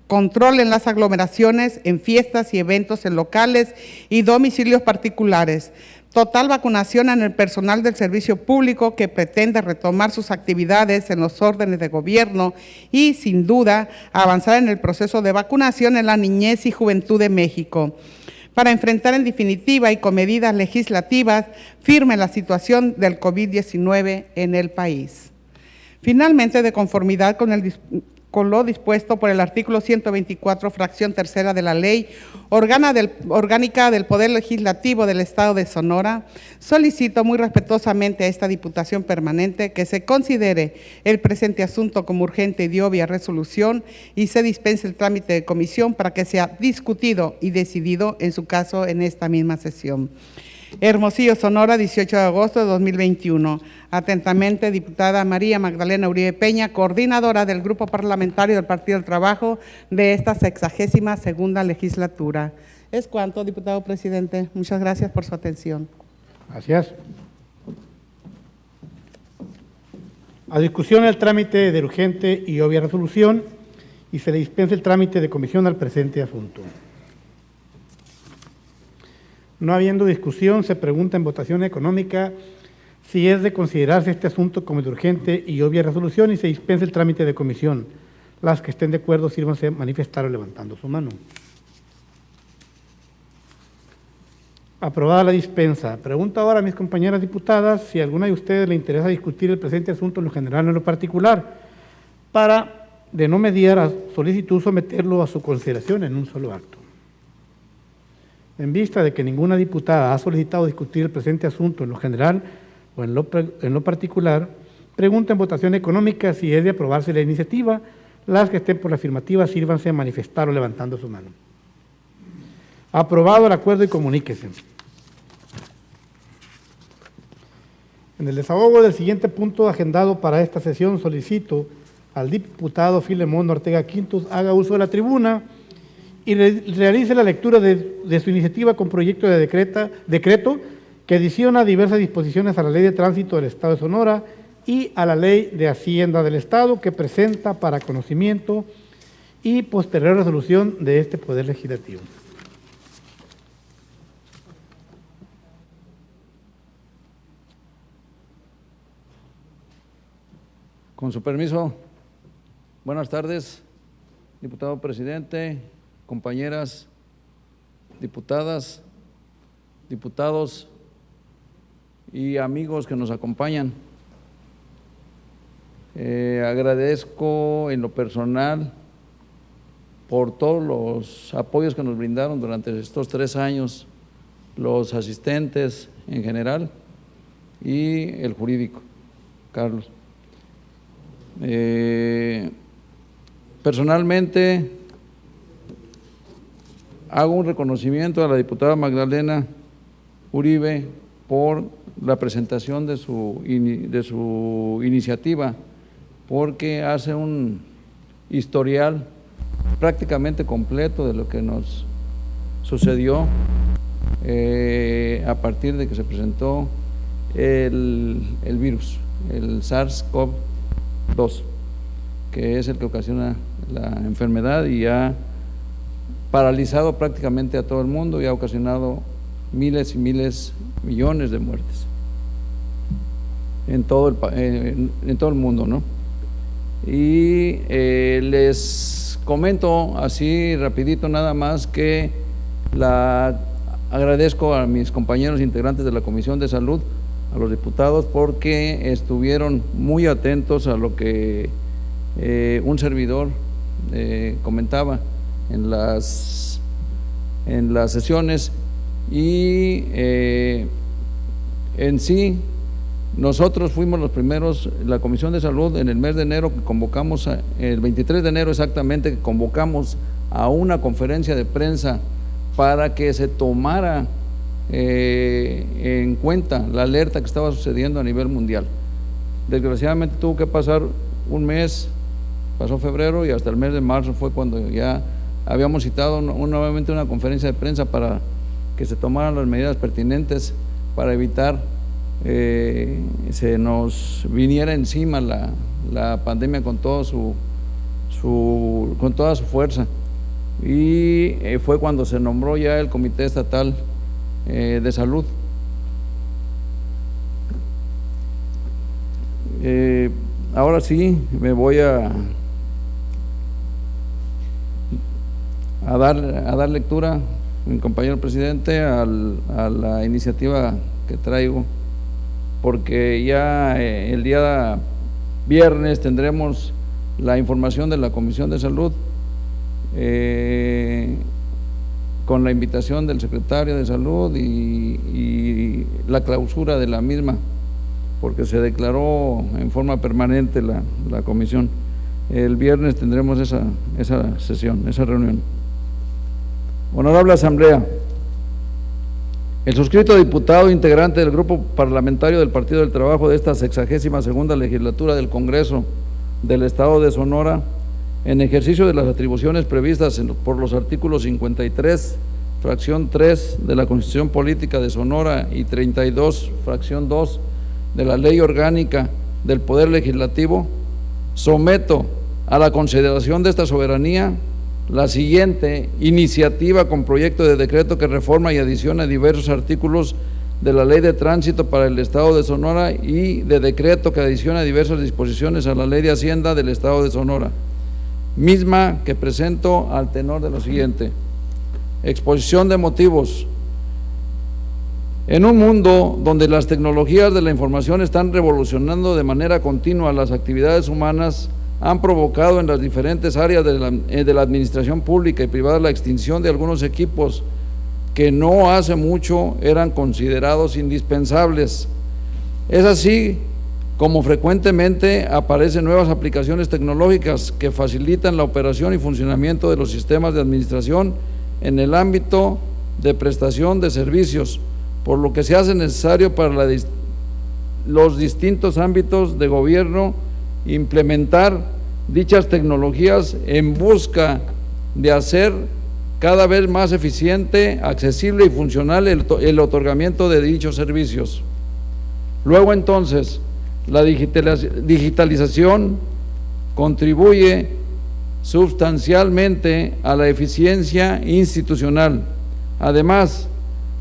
control en las aglomeraciones, en fiestas y eventos en locales y domicilios particulares, total vacunación en el personal del servicio público que pretende retomar sus actividades en los órdenes de gobierno y, sin duda, avanzar en el proceso de vacunación en la niñez y juventud de México, para enfrentar en definitiva y con medidas legislativas firme la situación del COVID-19 en el país. Finalmente, de conformidad con lo dispuesto por el artículo 124, fracción tercera de la Ley Orgánica del Poder Legislativo del Estado de Sonora, solicito muy respetuosamente a esta Diputación Permanente que se considere el presente asunto como urgente y de obvia resolución y se dispense el trámite de comisión para que sea discutido y decidido en su caso en esta misma sesión. Hermosillo, Sonora, 18 de agosto de 2021. Atentamente, diputada María Magdalena Uribe Peña, coordinadora del Grupo Parlamentario del Partido del Trabajo de esta 62ª legislatura. Es cuanto, diputado presidente. Muchas gracias por su atención. Gracias. A discusión el trámite de urgente y obvia resolución y se le dispensa el trámite de comisión al presente asunto. No habiendo discusión, se pregunta en votación económica si es de considerarse este asunto como de urgente y obvia resolución y se dispensa el trámite de comisión. Las que estén de acuerdo, sírvanse a manifestar levantando su mano. Aprobada la dispensa. Pregunto ahora a mis compañeras diputadas si a alguna de ustedes le interesa discutir el presente asunto en lo general o en lo particular, para, de no mediar a solicitud, someterlo a su consideración en un solo acto. En vista de que ninguna diputada ha solicitado discutir el presente asunto en lo general o en lo particular, pregunta en votación económica si es de aprobarse la iniciativa. Las que estén por la afirmativa, sírvanse a manifestar o levantando su mano. Aprobado el acuerdo y comuníquese. En el desahogo del siguiente punto agendado para esta sesión, solicito al diputado Filemón Ortega Quintos haga uso de la tribuna y realice la lectura de su iniciativa con proyecto de decreto que adiciona diversas disposiciones a la Ley de Tránsito del Estado de Sonora y a la Ley de Hacienda del Estado, que presenta para conocimiento y posterior resolución de este Poder Legislativo. Con su permiso, buenas tardes, diputado presidente, compañeras diputadas, diputados y amigos que nos acompañan. Agradezco en lo personal por todos los apoyos que nos brindaron durante estos 3 años, los asistentes en general y el jurídico, Carlos. Personalmente hago un reconocimiento a la diputada Magdalena Uribe por la presentación de su iniciativa, porque hace un historial prácticamente completo de lo que nos sucedió a partir de que se presentó el virus, el SARS-CoV-2, que es el que ocasiona la enfermedad y ha paralizado prácticamente a todo el mundo y ha ocasionado miles y miles, millones de muertes en todo el mundo, ¿no? Y les comento así rapidito nada más que agradezco a mis compañeros integrantes de la Comisión de Salud, a los diputados, porque estuvieron muy atentos a lo que un servidor comentaba en las sesiones y en sí nosotros fuimos los primeros, la Comisión de Salud, en el mes de enero que convocamos, el 23 de enero exactamente, que convocamos a una conferencia de prensa para que se tomara en cuenta la alerta que estaba sucediendo a nivel mundial. Desgraciadamente tuvo que pasar un mes, pasó febrero y hasta el mes de marzo fue cuando ya habíamos citado nuevamente una conferencia de prensa para que se tomaran las medidas pertinentes para evitar se nos viniera encima la pandemia con toda su fuerza. Y fue cuando se nombró ya el Comité Estatal de Salud. Ahora sí me voy a dar lectura, mi compañero presidente, a la iniciativa que traigo, porque ya el día viernes tendremos la información de la Comisión de Salud con la invitación del secretario de Salud y la clausura de la misma, porque se declaró en forma permanente la comisión. El viernes tendremos esa sesión, esa reunión. Honorable Asamblea, el suscrito diputado integrante del Grupo Parlamentario del Partido del Trabajo de esta 62ª legislatura del Congreso del Estado de Sonora, en ejercicio de las atribuciones previstas por los artículos 53, fracción 3 de la Constitución Política de Sonora y 32, fracción 2 de la Ley Orgánica del Poder Legislativo, someto a la consideración de esta soberanía la siguiente iniciativa con proyecto de decreto que reforma y adiciona diversos artículos de la Ley de Tránsito para el Estado de Sonora y de decreto que adiciona diversas disposiciones a la Ley de Hacienda del Estado de Sonora, misma que presento al tenor de lo siguiente. Exposición de motivos. En un mundo donde las tecnologías de la información están revolucionando de manera continua las actividades humanas, han provocado en las diferentes áreas de la administración pública y privada la extinción de algunos equipos que no hace mucho eran considerados indispensables. Es así como frecuentemente aparecen nuevas aplicaciones tecnológicas que facilitan la operación y funcionamiento de los sistemas de administración en el ámbito de prestación de servicios, por lo que se hace necesario para los distintos ámbitos de gobierno implementar dichas tecnologías en busca de hacer cada vez más eficiente, accesible y funcional el otorgamiento de dichos servicios. Luego entonces, la digitalización contribuye sustancialmente a la eficiencia institucional. Además,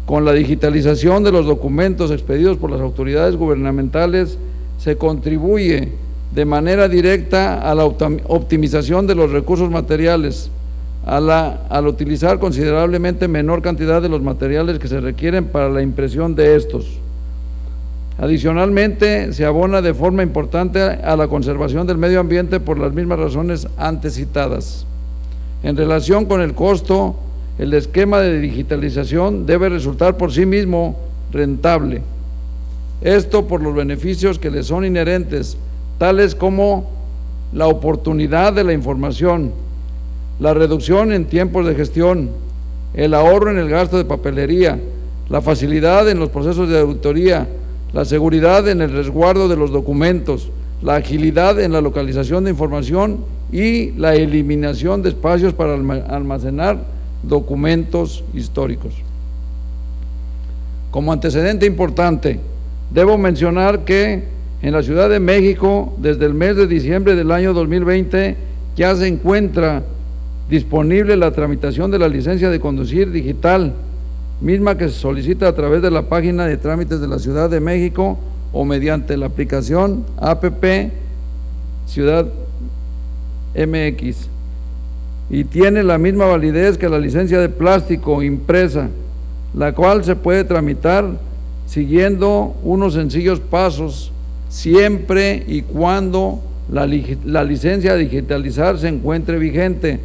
con la digitalización de los documentos expedidos por las autoridades gubernamentales, se contribuye de manera directa a la optimización de los recursos materiales, al utilizar considerablemente menor cantidad de los materiales que se requieren para la impresión de estos. Adicionalmente, se abona de forma importante a la conservación del medio ambiente por las mismas razones antes citadas. En relación con el costo, el esquema de digitalización debe resultar por sí mismo rentable. Esto por los beneficios que le son inherentes, tales como la oportunidad de la información, la reducción en tiempos de gestión, el ahorro en el gasto de papelería, la facilidad en los procesos de auditoría, la seguridad en el resguardo de los documentos, la agilidad en la localización de información y la eliminación de espacios para almacenar documentos históricos. Como antecedente importante, Debo mencionar que en la Ciudad de México, desde el mes de diciembre del año 2020, ya se encuentra disponible la tramitación de la licencia de conducir digital, misma que se solicita a través de la página de trámites de la Ciudad de México o mediante la aplicación APP Ciudad MX, y tiene la misma validez que la licencia de plástico impresa, la cual se puede tramitar siguiendo unos sencillos pasos, siempre y cuando la licencia a digitalizar se encuentre vigente,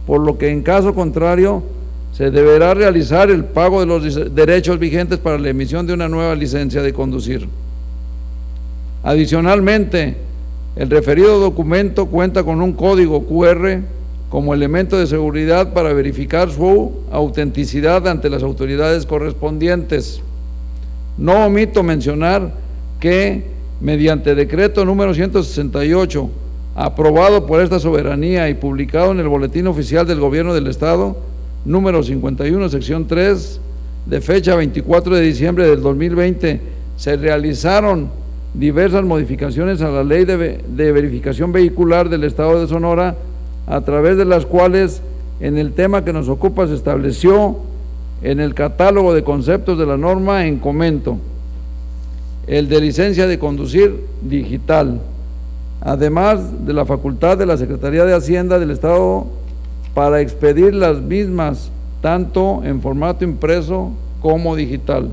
por lo que en caso contrario se deberá realizar el pago de los derechos vigentes para la emisión de una nueva licencia de conducir. Adicionalmente, el referido documento cuenta con un código QR como elemento de seguridad para verificar su autenticidad ante las autoridades correspondientes. No omito mencionar que, mediante decreto número 168, aprobado por esta soberanía y publicado en el Boletín Oficial del Gobierno del Estado, número 51, sección 3, de fecha 24 de diciembre del 2020, se realizaron diversas modificaciones a la Ley de Verificación Vehicular del Estado de Sonora, a través de las cuales, en el tema que nos ocupa, se estableció en el catálogo de conceptos de la norma en comento el de licencia de conducir digital, además de la facultad de la Secretaría de Hacienda del Estado para expedir las mismas, tanto en formato impreso como digital.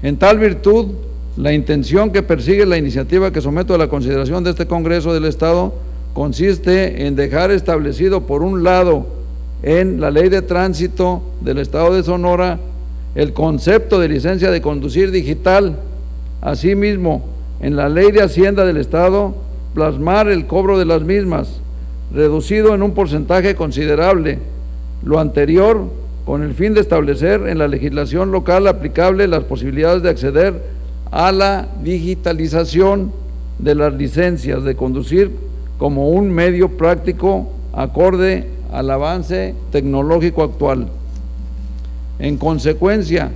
En tal virtud, la intención que persigue la iniciativa que someto a la consideración de este Congreso del Estado consiste en dejar establecido, por un lado, en la Ley de Tránsito del Estado de Sonora, el concepto de licencia de conducir digital. Asimismo, en la Ley de Hacienda del Estado, plasmar el cobro de las mismas, reducido en un porcentaje considerable, lo anterior con el fin de establecer en la legislación local aplicable las posibilidades de acceder a la digitalización de las licencias de conducir como un medio práctico acorde al avance tecnológico actual. En consecuencia,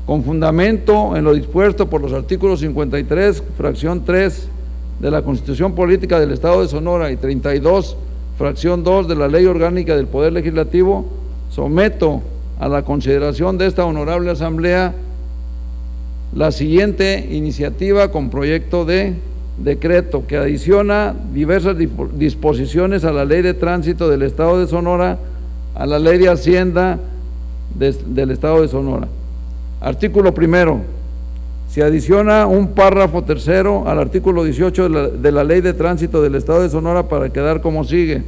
con fundamento en lo dispuesto por los artículos 53, fracción 3 de la Constitución Política del Estado de Sonora y 32, fracción 2 de la Ley Orgánica del Poder Legislativo, someto a la consideración de esta honorable Asamblea la siguiente iniciativa con proyecto de decreto que adiciona diversas disposiciones a la Ley de Tránsito del Estado de Sonora, a la Ley de Hacienda del Estado de Sonora. Artículo primero. Se adiciona un párrafo tercero al artículo 18 de la Ley de Tránsito del Estado de Sonora para quedar como sigue.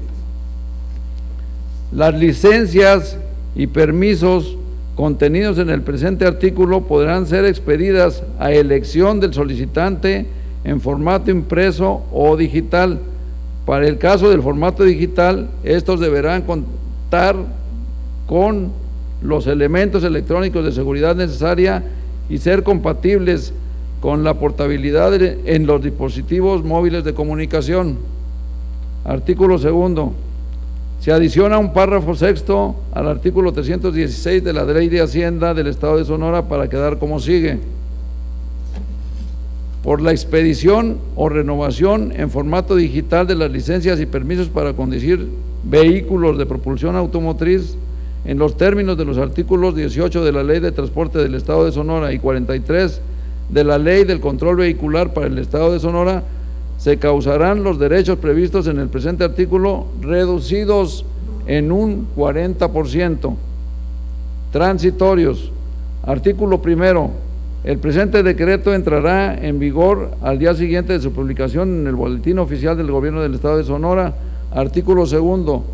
Las licencias y permisos contenidos en el presente artículo podrán ser expedidas a elección del solicitante en formato impreso o digital. Para el caso del formato digital, estos deberán contar con los elementos electrónicos de seguridad necesaria y ser compatibles con la portabilidad en los dispositivos móviles de comunicación. Artículo segundo. Se adiciona un párrafo sexto al artículo 316 de la Ley de Hacienda del Estado de Sonora para quedar como sigue. Por la expedición o renovación en formato digital de las licencias y permisos para conducir vehículos de propulsión automotriz, en los términos de los artículos 18 de la Ley de Transporte del Estado de Sonora y 43 de la Ley del Control Vehicular para el Estado de Sonora, se causarán los derechos previstos en el presente artículo reducidos en un 40%. Transitorios. Artículo primero. El presente decreto entrará en vigor al día siguiente de su publicación en el Boletín Oficial del Gobierno del Estado de Sonora. Artículo segundo.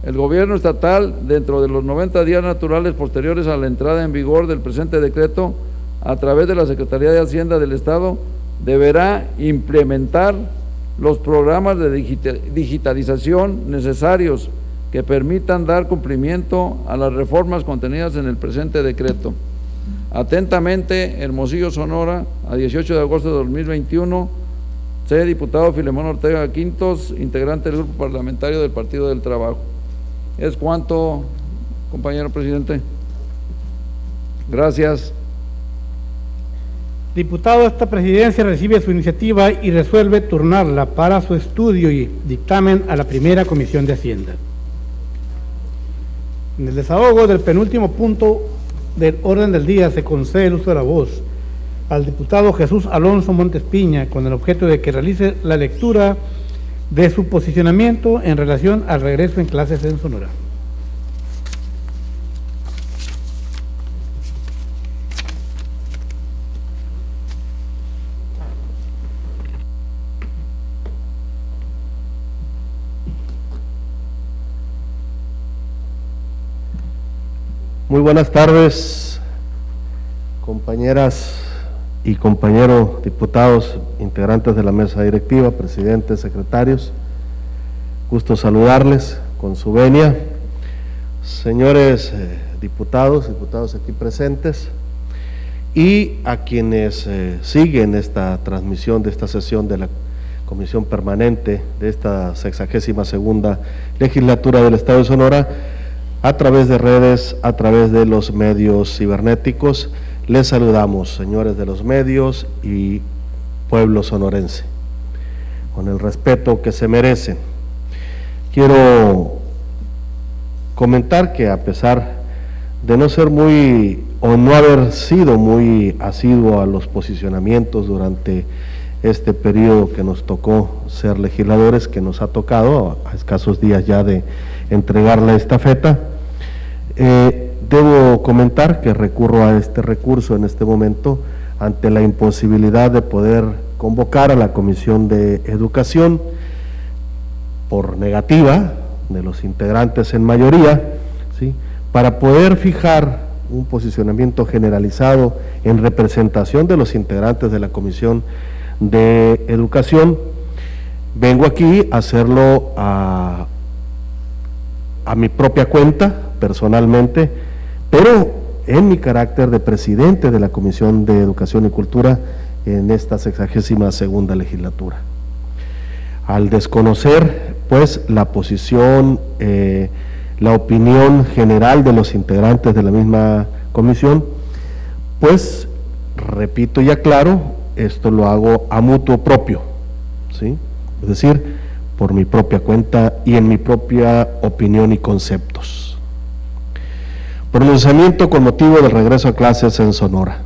El Gobierno estatal, dentro de los 90 días naturales posteriores a la entrada en vigor del presente decreto, a través de la Secretaría de Hacienda del Estado, deberá implementar los programas de digitalización necesarios que permitan dar cumplimiento a las reformas contenidas en el presente decreto. Atentamente, Hermosillo, Sonora, a 18 de agosto de 2021, sé diputado Filemón Ortega Quintos, integrante del Grupo Parlamentario del Partido del Trabajo. Es cuanto, compañero presidente. Gracias. Diputado, esta presidencia recibe su iniciativa y resuelve turnarla para su estudio y dictamen a la primera Comisión de Hacienda. En el desahogo del penúltimo punto del orden del día se concede el uso de la voz al diputado Jesús Alonso Montes Piña con el objeto de que realice la lectura de su posicionamiento en relación al regreso en clases en Sonora. Muy buenas tardes, compañeras y compañeros diputados, integrantes de la mesa directiva, presidentes, secretarios. Gusto saludarles con su venia. Señores diputados aquí presentes y a quienes siguen esta transmisión de esta sesión de la Comisión Permanente de esta 62ª legislatura del Estado de Sonora, a través de redes, a través de los medios cibernéticos. Les saludamos, señores de los medios y pueblo sonorense, con el respeto que se merecen. Quiero comentar que a pesar de no ser muy, o no haber sido muy asiduo a los posicionamientos durante este periodo que nos tocó ser legisladores, que nos ha tocado a escasos días ya de entregar la estafeta, debo comentar que recurro a este recurso en este momento ante la imposibilidad de poder convocar a la Comisión de Educación por negativa de los integrantes en mayoría, ¿sí?, para poder fijar un posicionamiento generalizado en representación de los integrantes de la Comisión de Educación. Vengo aquí a hacerlo a mi propia cuenta, personalmente, pero en mi carácter de presidente de la Comisión de Educación y Cultura en esta 62ª legislatura. Al desconocer, pues, la posición, la opinión general de los integrantes de la misma comisión, pues, repito y aclaro, esto lo hago a mutuo propio, ¿sí? Es decir, por mi propia cuenta y en mi propia opinión y conceptos. Pronunciamiento con motivo del regreso a clases en Sonora.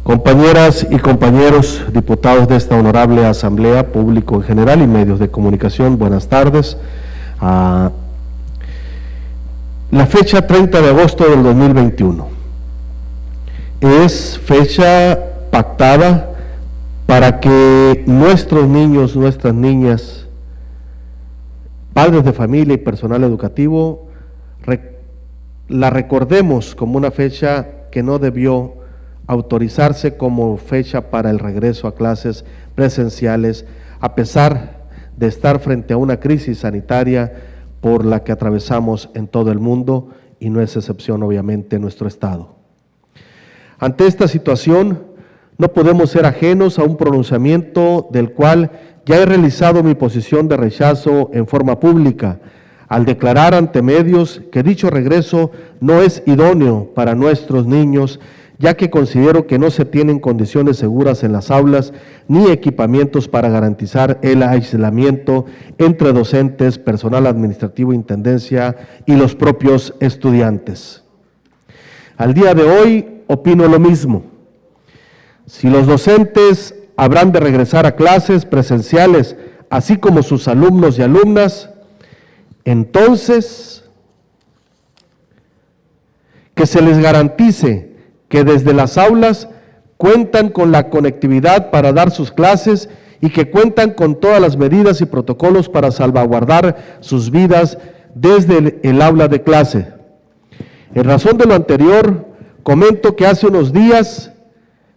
Compañeras y compañeros diputados de esta honorable asamblea, público en general y medios de comunicación, buenas tardes. La fecha 30 de agosto del 2021 es fecha pactada para que nuestros niños, nuestras niñas, padres de familia y personal educativo la recordemos como una fecha que no debió autorizarse como fecha para el regreso a clases presenciales, a pesar de estar frente a una crisis sanitaria por la que atravesamos en todo el mundo, y no es excepción obviamente en nuestro estado. Ante esta situación, no podemos ser ajenos a un pronunciamiento del cual ya he realizado mi posición de rechazo en forma pública, al declarar ante medios que dicho regreso no es idóneo para nuestros niños, ya que considero que no se tienen condiciones seguras en las aulas ni equipamientos para garantizar el aislamiento entre docentes, personal administrativo, intendencia y los propios estudiantes. Al día de hoy opino lo mismo. Si los docentes habrán de regresar a clases presenciales, así como sus alumnos y alumnas, entonces que se les garantice que desde las aulas cuentan con la conectividad para dar sus clases y que cuentan con todas las medidas y protocolos para salvaguardar sus vidas desde el aula de clase. En razón de lo anterior, comento que hace unos días,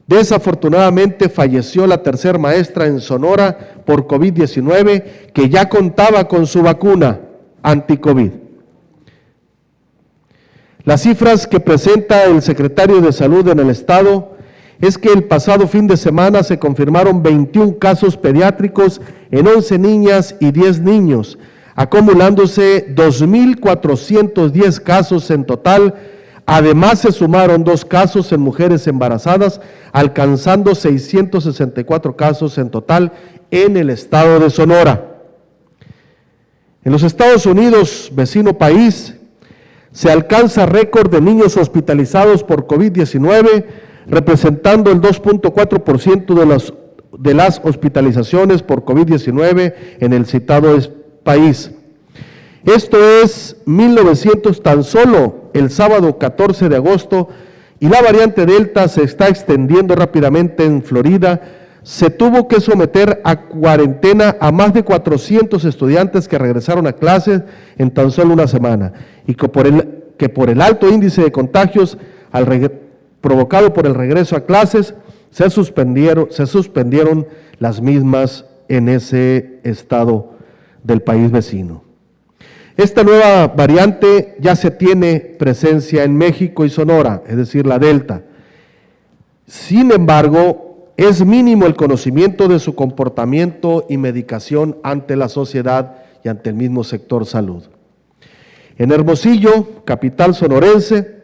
desafortunadamente, falleció la tercer maestra en Sonora por COVID-19 que ya contaba con su vacuna anti-COVID. Las cifras que presenta el secretario de Salud en el Estado es que el pasado fin de semana se confirmaron 21 casos pediátricos en 11 niñas y 10 niños, acumulándose 2.410 casos en total Además, se sumaron 2 casos en mujeres embarazadas, alcanzando 664 casos en total en el estado de Sonora. En los Estados Unidos, vecino país, se alcanza récord de niños hospitalizados por COVID-19, representando el 2.4% de las hospitalizaciones por COVID-19 en el citado país. Esto es 1.900 tan solo el sábado 14 de agosto, y la variante Delta se está extendiendo rápidamente en Florida. Se tuvo que someter a cuarentena a más de 400 estudiantes que regresaron a clases en tan solo una semana, y que por el alto índice de contagios provocado por el regreso a clases, se suspendieron las mismas en ese estado del país vecino. Esta nueva variante ya se tiene presencia en México y Sonora, es decir, la Delta. Sin embargo, es mínimo el conocimiento de su comportamiento y medicación ante la sociedad y ante el mismo sector salud. En Hermosillo, capital sonorense,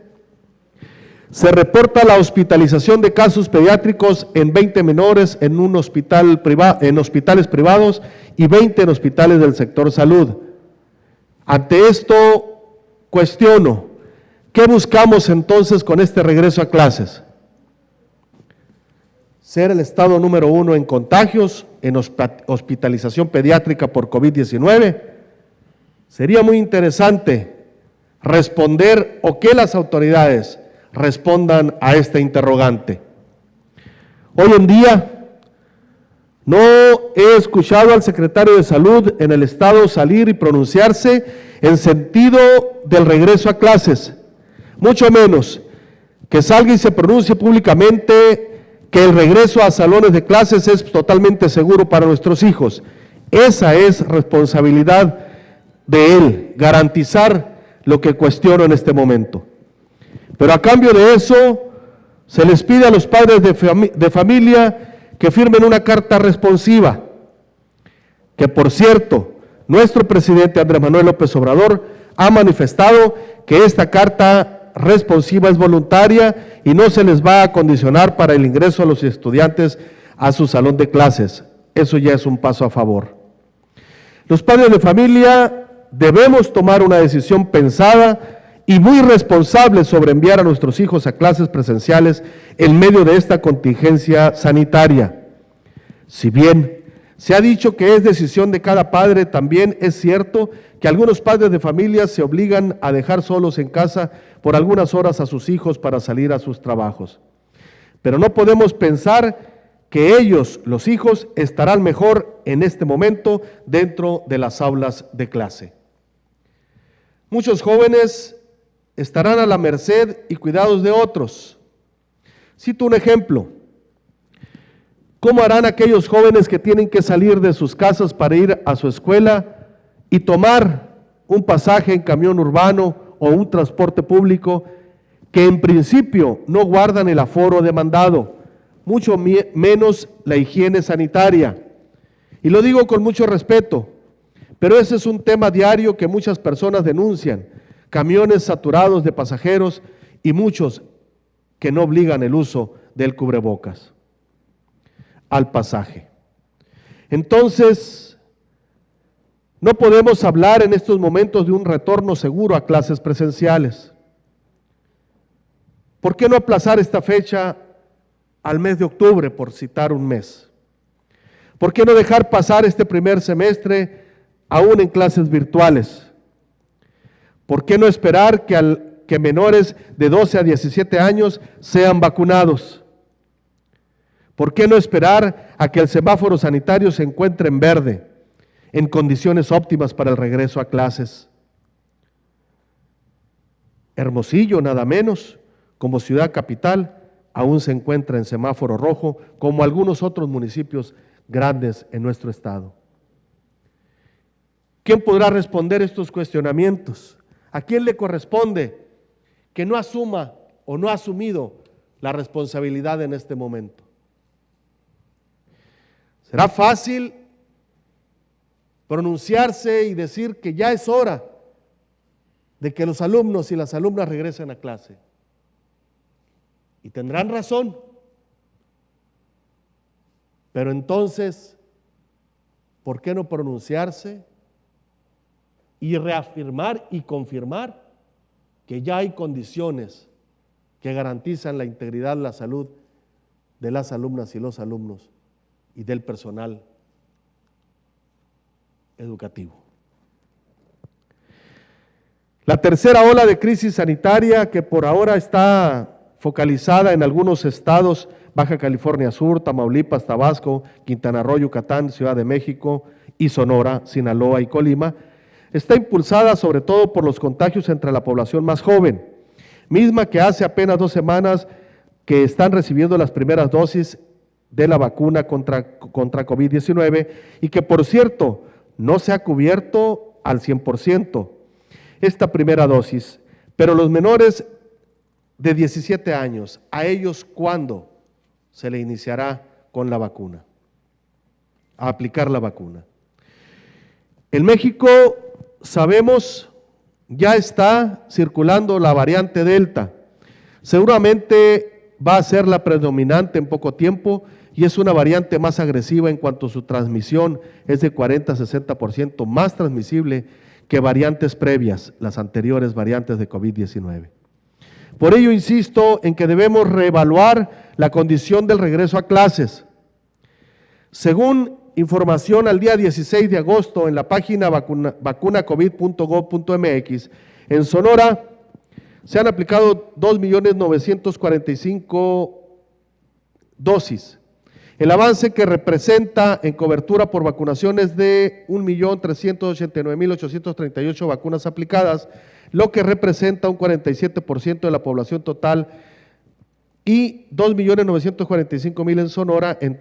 se reporta la hospitalización de casos pediátricos en 20 menores en hospitales privados y 20 en hospitales del sector salud. Ante esto, cuestiono, ¿qué buscamos entonces con este regreso a clases? ¿Ser el estado número 1 en contagios, en hospitalización pediátrica por COVID-19? Sería muy interesante responder, o que las autoridades respondan a esta interrogante. Hoy en día, no he escuchado al secretario de Salud en el estado salir y pronunciarse en sentido del regreso a clases, mucho menos que salga y se pronuncie públicamente que el regreso a salones de clases es totalmente seguro para nuestros hijos. Esa es responsabilidad de él, garantizar lo que cuestiono en este momento. Pero a cambio de eso, se les pide a los padres de familia que firmen una carta responsiva, que por cierto, nuestro presidente Andrés Manuel López Obrador ha manifestado que esta carta responsiva es voluntaria y no se les va a condicionar para el ingreso a los estudiantes a su salón de clases. Eso ya es un paso a favor. Los padres de familia debemos tomar una decisión pensada y muy responsable sobre enviar a nuestros hijos a clases presenciales en medio de esta contingencia sanitaria. Si bien se ha dicho que es decisión de cada padre, también es cierto que algunos padres de familia se obligan a dejar solos en casa por algunas horas a sus hijos para salir a sus trabajos. Pero no podemos pensar que ellos, los hijos, estarán mejor en este momento dentro de las aulas de clase. Muchos jóvenes estarán a la merced y cuidados de otros. Cito un ejemplo. ¿Cómo harán aquellos jóvenes que tienen que salir de sus casas para ir a su escuela y tomar un pasaje en camión urbano o un transporte público que en principio no guardan el aforo demandado, mucho menos la higiene sanitaria? Y lo digo con mucho respeto, pero ese es un tema diario que muchas personas denuncian. Camiones saturados de pasajeros y muchos que no obligan el uso del cubrebocas al pasaje. Entonces, no podemos hablar en estos momentos de un retorno seguro a clases presenciales. ¿Por qué no aplazar esta fecha al mes de octubre, por citar un mes? ¿Por qué no dejar pasar este primer semestre aún en clases virtuales? ¿Por qué no esperar que menores de 12 a 17 años sean vacunados? ¿Por qué no esperar a que el semáforo sanitario se encuentre en verde, en condiciones óptimas para el regreso a clases? Hermosillo, nada menos, como ciudad capital, aún se encuentra en semáforo rojo, como algunos otros municipios grandes en nuestro estado. ¿Quién podrá responder estos cuestionamientos? ¿A quién le corresponde que no asuma o no ha asumido la responsabilidad en este momento? ¿Será fácil pronunciarse y decir que ya es hora de que los alumnos y las alumnas regresen a clase? Y tendrán razón. Pero entonces, ¿por qué no pronunciarse y reafirmar y confirmar que ya hay condiciones que garantizan la integridad, la salud de las alumnas y los alumnos y del personal educativo? La tercera ola de crisis sanitaria, que por ahora está focalizada en algunos estados, Baja California Sur, Tamaulipas, Tabasco, Quintana Roo, Yucatán, Ciudad de México y Sonora, Sinaloa y Colima, está impulsada sobre todo por los contagios entre la población más joven, misma que hace apenas 2 semanas que están recibiendo las primeras dosis de la vacuna contra COVID-19 y que, por cierto, no se ha cubierto al 100% esta primera dosis. Pero los menores de 17 años, ¿a ellos cuándo se le iniciará con la vacuna? A aplicar la vacuna. En México, sabemos, ya está circulando la variante Delta. Seguramente va a ser la predominante en poco tiempo y es una variante más agresiva en cuanto a su transmisión, es de 40 a 60% más transmisible que variantes previas, las anteriores variantes de COVID-19. Por ello insisto en que debemos reevaluar la condición del regreso a clases. Según información al día 16 de agosto en la página vacunacovid.gov.mx, en Sonora se han aplicado 2.945.000 dosis. El avance que representa en cobertura por vacunaciones de 1.389.838 vacunas aplicadas, lo que representa un 47% de la población total, y 2.945.000 en Sonora en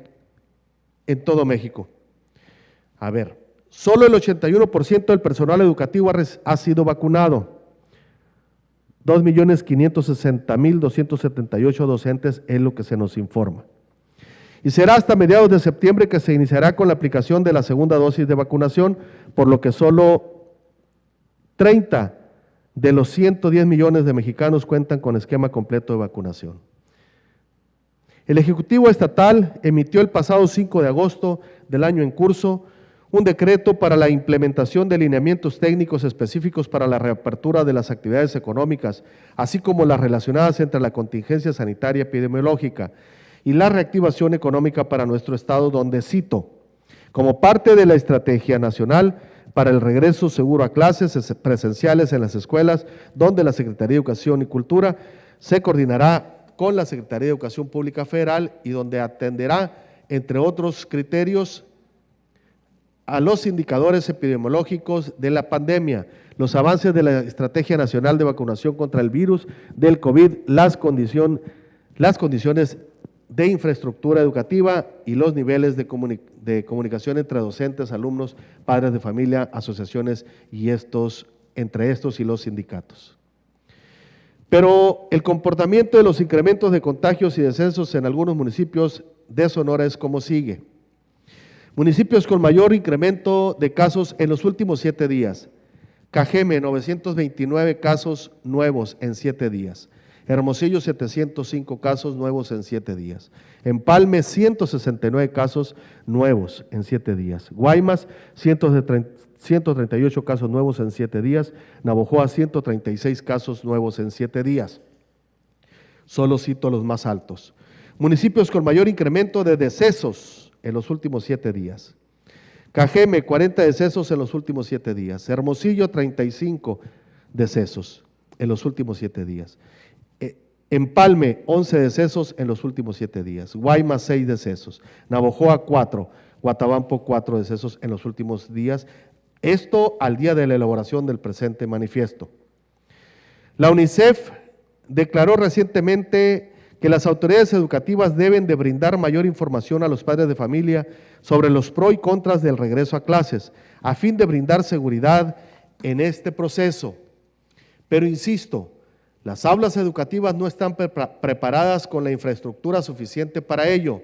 todo México. A ver, solo el 81% del personal educativo ha sido vacunado. 2.560.278 docentes es lo que se nos informa. Y será hasta mediados de septiembre que se iniciará con la aplicación de la segunda dosis de vacunación, por lo que solo 30 de los 110 millones de mexicanos cuentan con esquema completo de vacunación. El Ejecutivo Estatal emitió el pasado 5 de agosto del año en curso un decreto para la implementación de lineamientos técnicos específicos para la reapertura de las actividades económicas, así como las relacionadas entre la contingencia sanitaria epidemiológica y la reactivación económica para nuestro Estado, donde cito, como parte de la Estrategia Nacional para el Regreso Seguro a Clases Presenciales en las Escuelas, donde la Secretaría de Educación y Cultura se coordinará con la Secretaría de Educación Pública Federal y donde atenderá, entre otros criterios, a los indicadores epidemiológicos de la pandemia, los avances de la Estrategia Nacional de Vacunación contra el virus del COVID, las condiciones de infraestructura educativa y los niveles de comunicación entre docentes, alumnos, padres de familia, asociaciones y entre estos y los sindicatos. Pero el comportamiento de los incrementos de contagios y descensos en algunos municipios de Sonora es como sigue. Municipios con mayor incremento de casos en los últimos 7 días. Cajeme, 929 casos nuevos en 7 días. Hermosillo, 705 casos nuevos en 7 días. Empalme, 169 casos nuevos en 7 días. Guaymas, 138 casos nuevos en 7 días. Navojoa, 136 casos nuevos en 7 días. Solo cito los más altos. Municipios con mayor incremento de decesos en los últimos 7 días. Cajeme, 40 decesos en los últimos 7 días. Hermosillo, 35 decesos en los últimos 7 días. Empalme, 11 decesos en los últimos 7 días. Guaymas, 6 decesos. Navojoa, 4. Guatabampo, 4 decesos en los últimos días. Esto al día de la elaboración del presente manifiesto. La UNICEF declaró recientemente que las autoridades educativas deben de brindar mayor información a los padres de familia sobre los pros y contras del regreso a clases, a fin de brindar seguridad en este proceso. Pero insisto, las aulas educativas no están preparadas con la infraestructura suficiente para ello.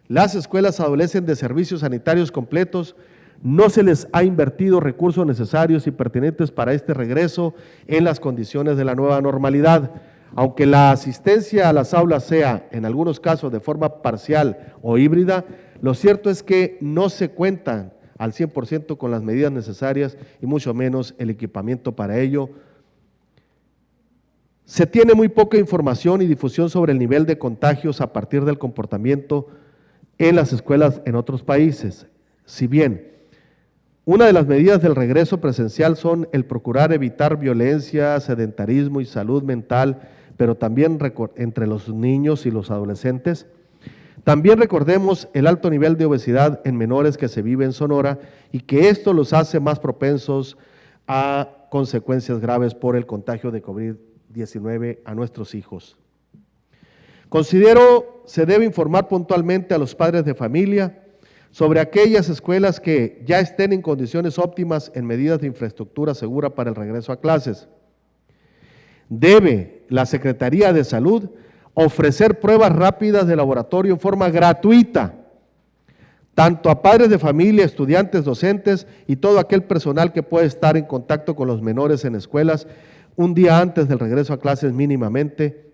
Las escuelas adolecen de servicios sanitarios completos, no se les ha invertido recursos necesarios y pertinentes para este regreso en las condiciones de la nueva normalidad. Aunque la asistencia a las aulas sea, en algunos casos, de forma parcial o híbrida, lo cierto es que no se cuentan al 100% con las medidas necesarias y mucho menos el equipamiento para ello. Se tiene muy poca información y difusión sobre el nivel de contagios a partir del comportamiento en las escuelas en otros países. Si bien una de las medidas del regreso presencial son el procurar evitar violencia, sedentarismo y salud mental, pero también entre los niños y los adolescentes, también recordemos el alto nivel de obesidad en menores que se vive en Sonora y que esto los hace más propensos a consecuencias graves por el contagio de COVID-19 a nuestros hijos. Considero se debe informar puntualmente a los padres de familia sobre aquellas escuelas que ya estén en condiciones óptimas en medidas de infraestructura segura para el regreso a clases. Debe la Secretaría de Salud ofrecer pruebas rápidas de laboratorio en forma gratuita, tanto a padres de familia, estudiantes, docentes y todo aquel personal que puede estar en contacto con los menores en escuelas un día antes del regreso a clases mínimamente.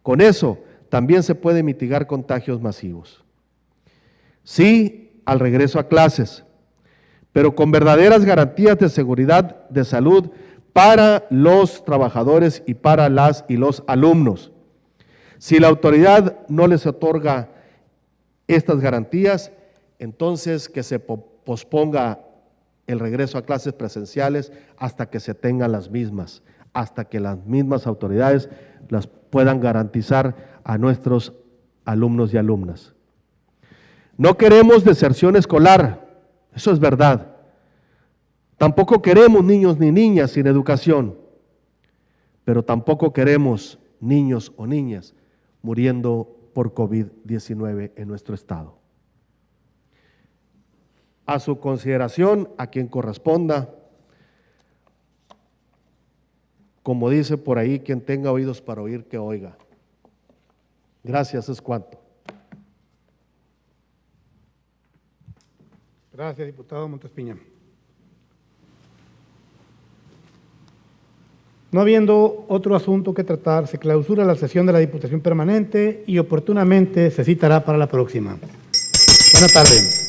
Con eso también se puede mitigar contagios masivos. Sí al regreso a clases, pero con verdaderas garantías de seguridad de salud para los trabajadores y para las y los alumnos. Si la autoridad no les otorga estas garantías, entonces que se posponga el regreso a clases presenciales hasta que se tengan las mismas, hasta que las mismas autoridades las puedan garantizar a nuestros alumnos y alumnas. No queremos deserción escolar, eso es verdad. Tampoco queremos niños ni niñas sin educación, pero tampoco queremos niños o niñas muriendo por COVID-19 en nuestro estado. A su consideración, a quien corresponda, como dice por ahí, quien tenga oídos para oír, que oiga. Gracias, es cuanto. Gracias, diputado Montes Piña. No habiendo otro asunto que tratar, se clausura la sesión de la Diputación Permanente y oportunamente se citará para la próxima. Buenas tardes.